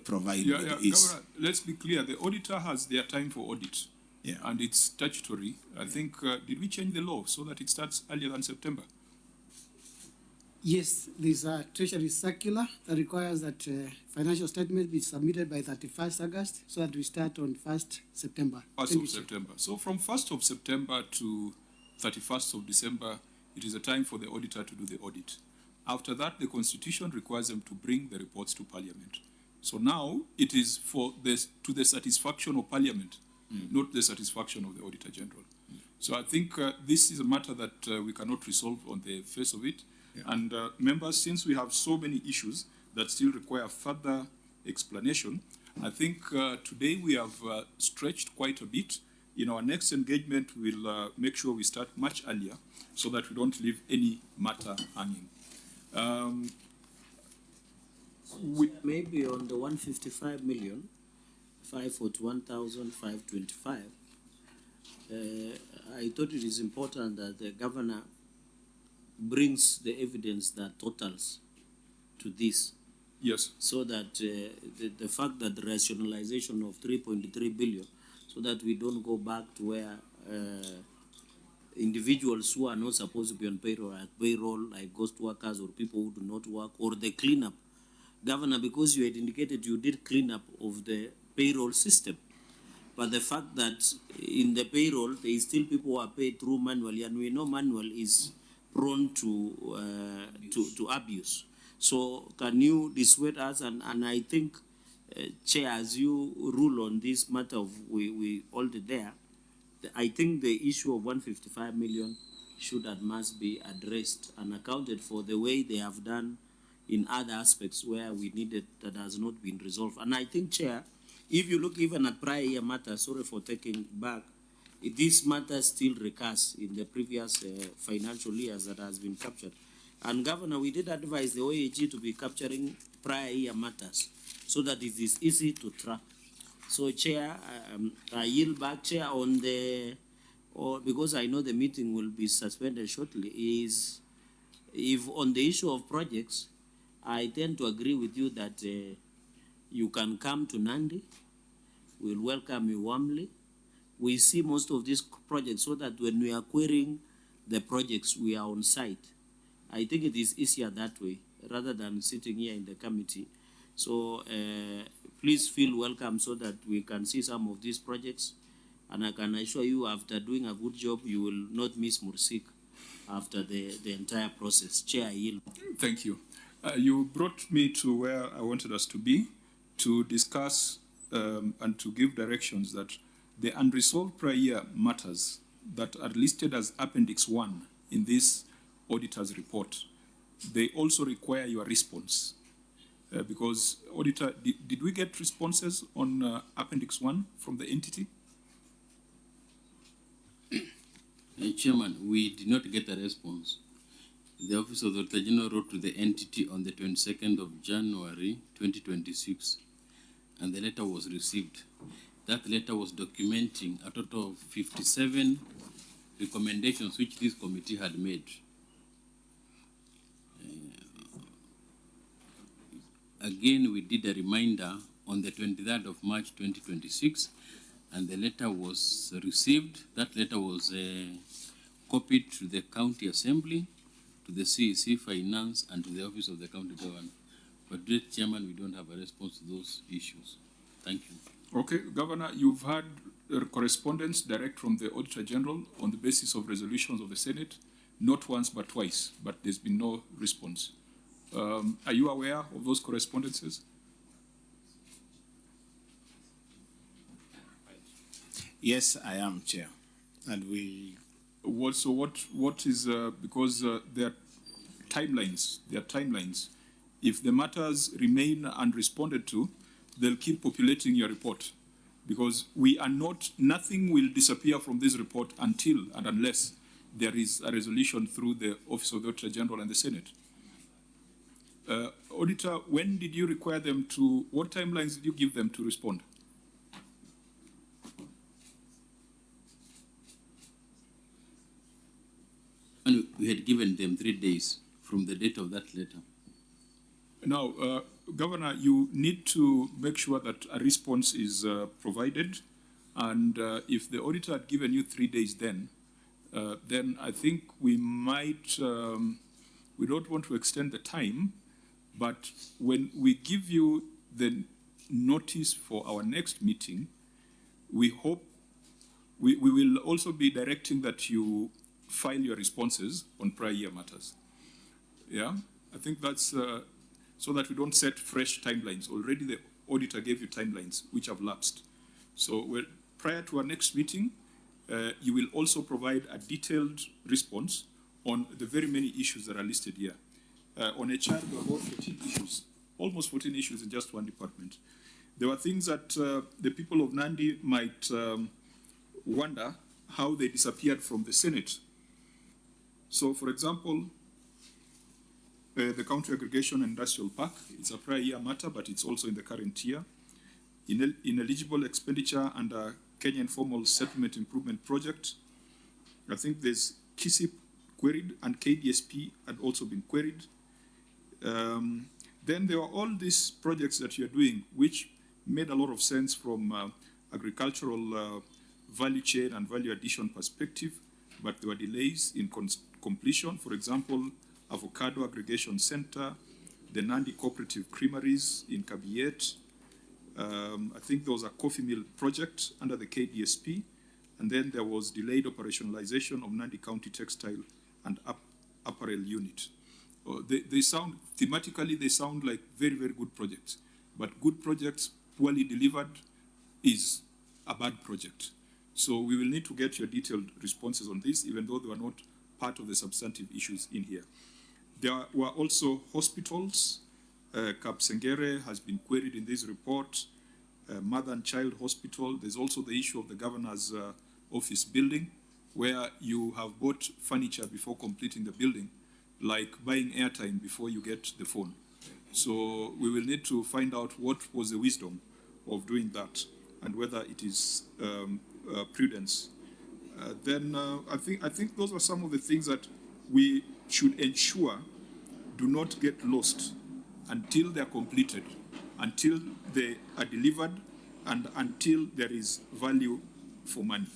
provide. Governor, let's be clear. The auditor has their time for audit, and it's statutory. I think, did we change the law so that it starts earlier than September? Yes, there's a Treasury circular that requires that financial statements be submitted by 31st August so that we start on 1st September. 1st of September. So from 1st of September to 31st of December, it is a time for the auditor to do the audit. After that, the Constitution requires them to bring the reports to Parliament. So now it is to the satisfaction of Parliament, not the satisfaction of the Auditor General. So I think this is a matter that we cannot resolve on the face of it. And members, since we have so many issues that still require further explanation, I think today we have stretched quite a bit. In our next engagement, we'll make sure we start much earlier so that we don't leave any matter hanging. Maybe on the 155,541,525, I thought it is important that the governor brings the evidence that totals to this. Yes. So that the fact that the rationalization of 3.3 billion, so that we don't go back to where individuals who are not supposed to be on payroll, like ghost workers or people who do not work, or the cleanup. Governor, because you had indicated you did cleanup of the payroll system, but the fact that in the payroll, there is still people who are paid through manually, and we know manual is prone to abuse. So can you dissuade us? And I think, Chair, as you rule on this matter of we hold it there, I think the issue of 155 million should and must be addressed and accounted for the way they have done in other aspects where we needed that has not been resolved. And I think, Chair, if you look even at prior year matters, sorry for taking back, this matter still recurs in the previous financial years that has been captured. And Governor, we did advise the OAG to be capturing prior year matters so that it is easy to track. So, Chair, I yield back, Chair, on the, or because I know the meeting will be suspended shortly, is if on the issue of projects, I tend to agree with you that you can come to Nandi. We'll welcome you warmly. We see most of these projects so that when we are querying the projects, we are on site. I think it is easier that way rather than sitting here in the committee. So please feel welcome so that we can see some of these projects. And I can assure you, after doing a good job, you will not miss Mursik after the entire process. Chair, I yield. Thank you. You brought me to where I wanted us to be, to discuss and to give directions that the unresolved prior year matters that are listed as Appendix 1 in this auditor's report, they also require your response. Because, Auditor, did we get responses on Appendix 1 from the entity? Chairman, we did not get a response. The Office of the Auditor General wrote to the entity on the 22nd of January 2026, and the letter was received. That letter was documenting a total of 57 recommendations which this committee had made. Again, we did a reminder on the 23rd of March 2026, and the letter was received. That letter was copied to the County Assembly, to the CEC Finance, and to the Office of the County Governor. But, Chairman, we don't have a response to those issues. Thank you. Okay, Governor, you've had correspondence direct from the Auditor General on the basis of resolutions of the Senate, not once but twice, but there's been no response. Are you aware of those correspondences? Yes, I am, Chair. And we... What is, because there are timelines, If the matters remain unresponded to, they'll keep populating your report. Because we are not, nothing will disappear from this report until and unless there is a resolution through the Office of the Auditor General and the Senate. Auditor, when did you require them to, what timelines did you give them to respond? And we had given them 3 days from the date of that letter. Now, Governor, you need to make sure that a response is provided. And if the auditor had given you 3 days then I think we might, we don't want to extend the time, but when we give you the notice for our next meeting, we hope, we will also be directing that you file your responses on prior year matters. Yeah, I think that's so that we don't set fresh timelines. Already the auditor gave you timelines which have lapsed. So prior to our next meeting, you will also provide a detailed response on the very many issues that are listed here. On HR, there were about 14 issues, almost 14 issues in just one department. There were things that the people of Nandi might wonder how they disappeared from the Senate. So, for example, the County Aggregation Industrial Park, it's a prior year matter, but it's also in the current year. Ineligible expenditure under Kenyan Formal Settlement Improvement Project. I think there's KISIP queried and KDSP had also been queried. Then there were all these projects that you're doing, which made a lot of sense from agricultural value chain and value addition perspective, but there were delays in completion. For example, Avocado Aggregation Center, the Nandi Cooperative Creameries in Kabiet. I think there was a coffee mill project under the KDSP, and then there was delayed operationalization of Nandi County Textile and Apparel Unit. They sound, thematically, they sound like very, very good projects, but good projects poorly delivered is a bad project. So we will need to get your detailed responses on this, even though they were not part of the substantive issues in here. There were also hospitals. Kapsengere has been queried in this report. Mother and Child Hospital. There's also the issue of the governor's office building, where you have bought furniture before completing the building, like buying airtime before you get the phone. So we will need to find out what was the wisdom of doing that and whether it is prudence. I think those are some of the things that we should ensure do not get lost until they are completed, until they are delivered, and until there is value for money.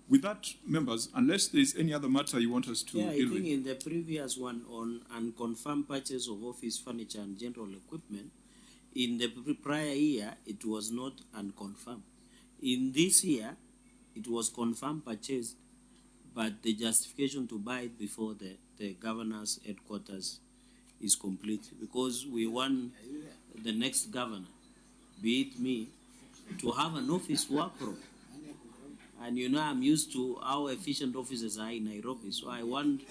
With that, members, unless there is any other matter you want us to deal with. I think in the previous one on unconfirmed purchase of office furniture and general equipment, in the prior year, it was not unconfirmed. In this year, it was confirmed purchased, but the justification to buy it before the governor's headquarters is complete, because we want the next governor, be it me, to have an office work from. And you know, I'm used to how efficient offices are in Nairobi, so I want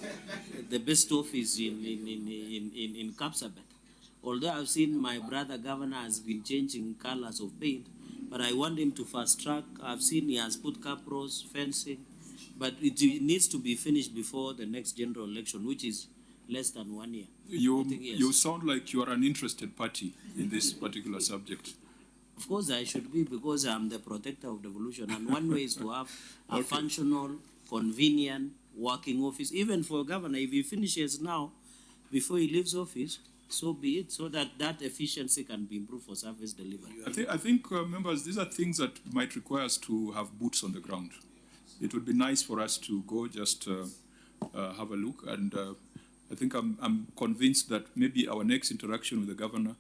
the best office in Kapsabet. Although I've seen my brother governor has been changing colors of paint, but I want him to fast track. I've seen he has put capros, fencing, but it needs to be finished before the next general election, which is less than 1 year. You sound like you are an interested party in this particular subject. Of course I should be, because I'm the protector of devolution, and one way is to have a functional, convenient, working office. Even for a governor, if he finishes now, before he leaves office, so be it, so that that efficiency can be improved for service delivery. I think members, these are things that might require us to have boots on the ground. It would be nice for us to go just have a look, and I think I'm convinced that maybe our next interaction with the governor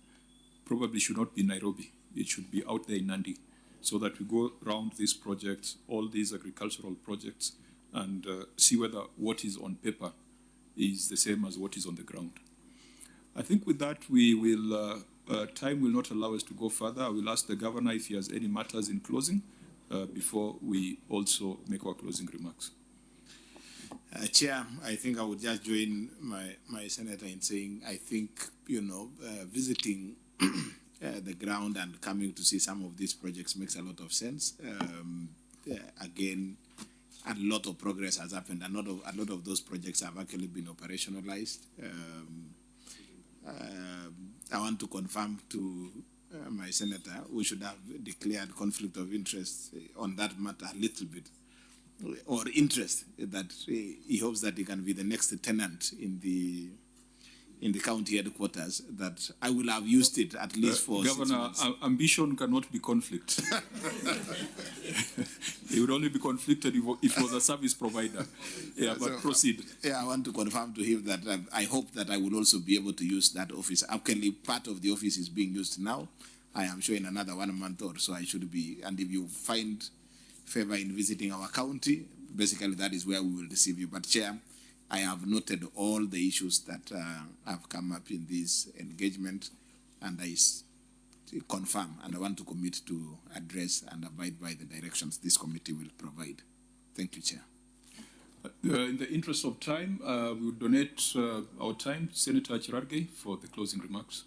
probably should not be Nairobi. It should be out there in Nandi, so that we go around these projects, all these agricultural projects, and see whether what is on paper is the same as what is on the ground. I think with that, we will, time will not allow us to go further. I will ask the governor if he has any matters in closing before we also make our closing remarks. Chair, I think I would just join my senator in saying, I think, visiting the ground and coming to see some of these projects makes a lot of sense. Again, a lot of progress has happened. A lot of those projects have actually been operationalized. I want to confirm to my senator, we should have declared conflict of interest on that matter a little bit, or interest that he hopes that he can be the next tenant in the county headquarters, that I will have used it at least for Governor, 6 months. Ambition cannot be conflict. It would only be conflicted if it was a service provider. Yeah, but proceed. Yeah, I want to confirm to him that I hope that I will also be able to use that office. Actually, part of the office is being used now. I am sure in another 1 month or so I should be, and if you find favor in visiting our county, basically that is where we will receive you. But Chair, I have noted all the issues that have come up in this engagement, and I confirm, and I want to commit to address and abide by the directions this committee will provide. Thank you, Chair. In the interest of time, we will donate our time to Senator Chirarge for the closing remarks.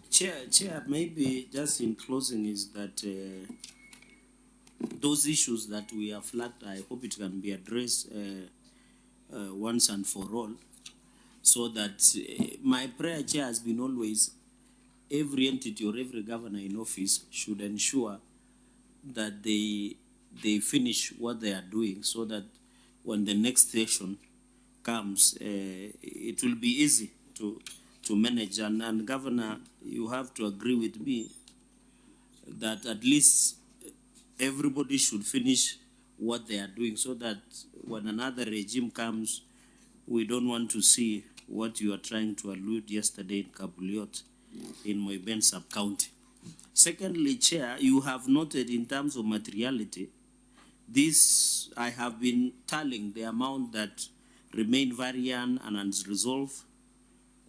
Chair, maybe just in closing is that those issues that we have flagged, I hope it can be addressed once and for all, so that my prayer, Chair, has been always every entity or every governor in office should ensure that they finish what they are doing, so that when the next session comes, it will be easy to manage. And Governor, you have to agree with me that at least everybody should finish what they are doing, so that when another regime comes, we don't want to see what you are trying to allude yesterday in Kabuliot in Moiben sub-county. Secondly, Chair, you have noted in terms of materiality, this, I have been tallying the amount that remain variant and unresolved.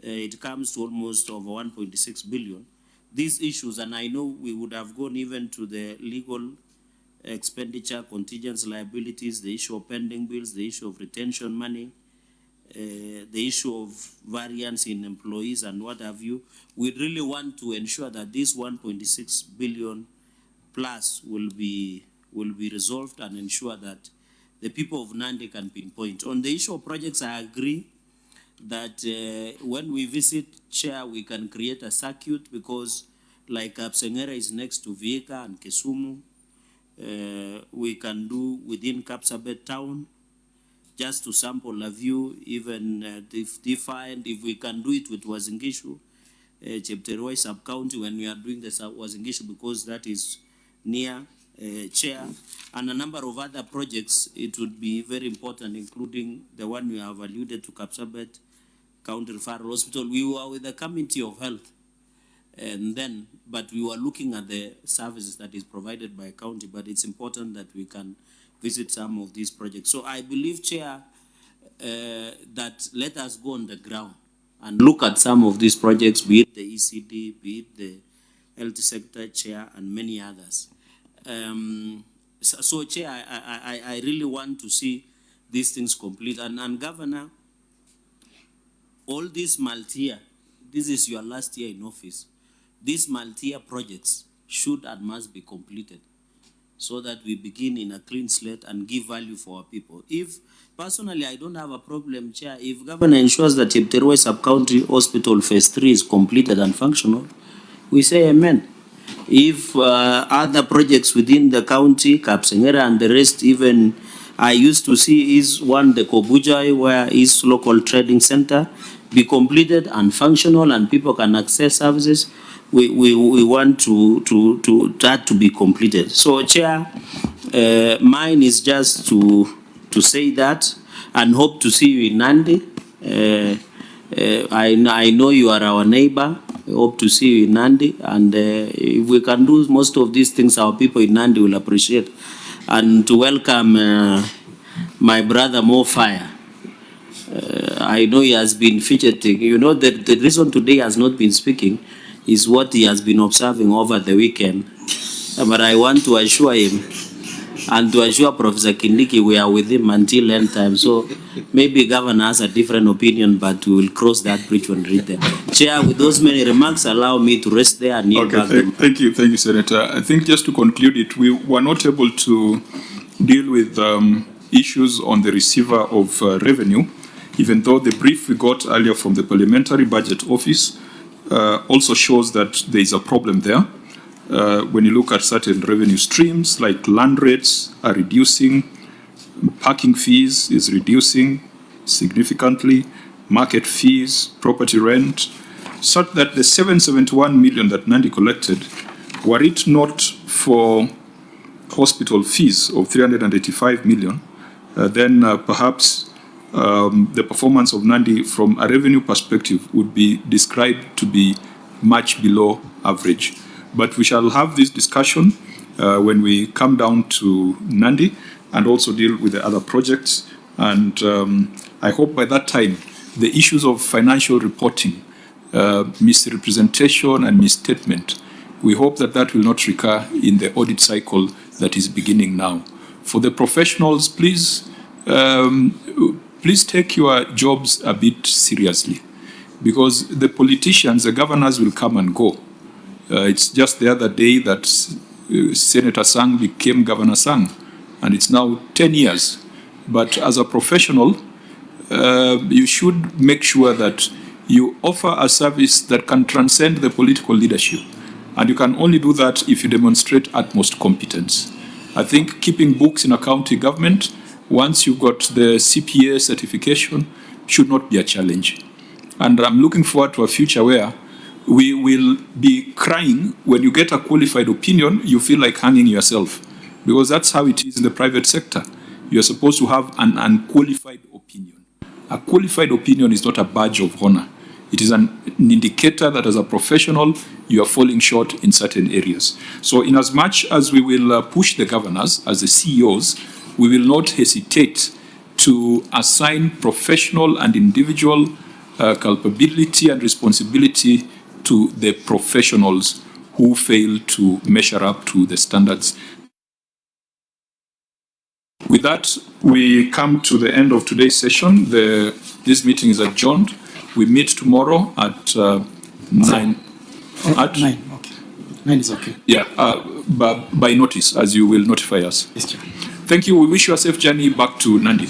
It comes to almost over 1.6 billion. These issues, and I know we would have gone even to the legal expenditure, contingent liabilities, the issue of pending bills, the issue of retention money, the issue of variance in employees and what have you. We really want to ensure that this 1.6 billion plus will be resolved and ensure that the people of Nandi can pinpoint. On the issue of projects, I agree that when we visit Chair, we can create a circuit because like Kapsengera is next to Vihiga and Kisumu. We can do within Kapsabet town, just to sample a view, even defined, if we can do it with Wazingishu, Chepteroi sub-county when we are doing the Wazingishu because that is near Chair, and a number of other projects, it would be very important, including the one we have alluded to, Kapsabet County Referral Hospital. We were with the Committee of Health, and then, but we were looking at the services that is provided by county, but it's important that we can visit some of these projects. So I believe, Chair, that let us go on the ground and look at some of these projects, be it the ECD, be it the health sector, Chair, and many others. So Chair, I really want to see these things complete. And Governor, all these multi-year, this is your last year in office, these multi-year projects should and must be completed so that we begin in a clean slate and give value for our people. If, personally, I don't have a problem, Chair, if Governor ensures that Chepteroi Sub-County Hospital Phase 3 is completed and functional, we say amen. If other projects within the county, Kapsengera and the rest, even I used to see is one, the Kobujai, where is local trading center, be completed and functional and people can access services, we want that to be completed. So, Chair, mine is just to say that and hope to see you in Nandi. I know you are our neighbor. I hope to see you in Nandi. And if we can do most of these things, our people in Nandi will appreciate. And to welcome my brother Mo Fire. I know he has been fidgeting. You know, the reason today he has not been speaking is what he has been observing over the weekend. But I want to assure him and to assure Professor Kindiki we are with him until end time. So maybe Governor has a different opinion, but we will cross that bridge when we reach there. Chair, with those many remarks, allow me to rest there and kneel back. Thank you, Senator. I think just to conclude it, we were not able to deal with issues on the receiver of revenue, even though the brief we got earlier from the Parliamentary Budget Office also shows that there is a problem there. When you look at certain revenue streams, like land rates are reducing, parking fees is reducing significantly, market fees, property rent, such that the 771 million that Nandi collected, were it not for hospital fees of 385 million, then perhaps the performance of Nandi from a revenue perspective would be described to be much below average. But we shall have this discussion when we come down to Nandi and also deal with the other projects. And I hope by that time, the issues of financial reporting, misrepresentation and misstatement, we hope that that will not recur in the audit cycle that is beginning now. For the professionals, please, please take your jobs a bit seriously, because the politicians, the governors will come and go. It's just the other day that Senator Sang became Governor Sang, and it's now 10 years. But as a professional, you should make sure that you offer a service that can transcend the political leadership. And you can only do that if you demonstrate utmost competence. I think keeping books in a county government, once you've got the CPA certification, should not be a challenge. And I'm looking forward to a future where we will be crying when you get a qualified opinion, you feel like hanging yourself. Because that's how it is in the private sector. You're supposed to have an unqualified opinion. A qualified opinion is not a badge of honor. It is an indicator that as a professional, you are falling short in certain areas. So in as much as we will push the governors as the CEOs, we will not hesitate to assign professional and individual culpability and responsibility to the professionals who fail to measure up to the standards With that, we come to the end of today's session. This meeting is adjourned. We meet tomorrow at 9. At 9, okay. 9 is okay. Yeah, by notice, as you will notify us. Yes, Chair. Thank you. We wish you a safe journey back to Nandi.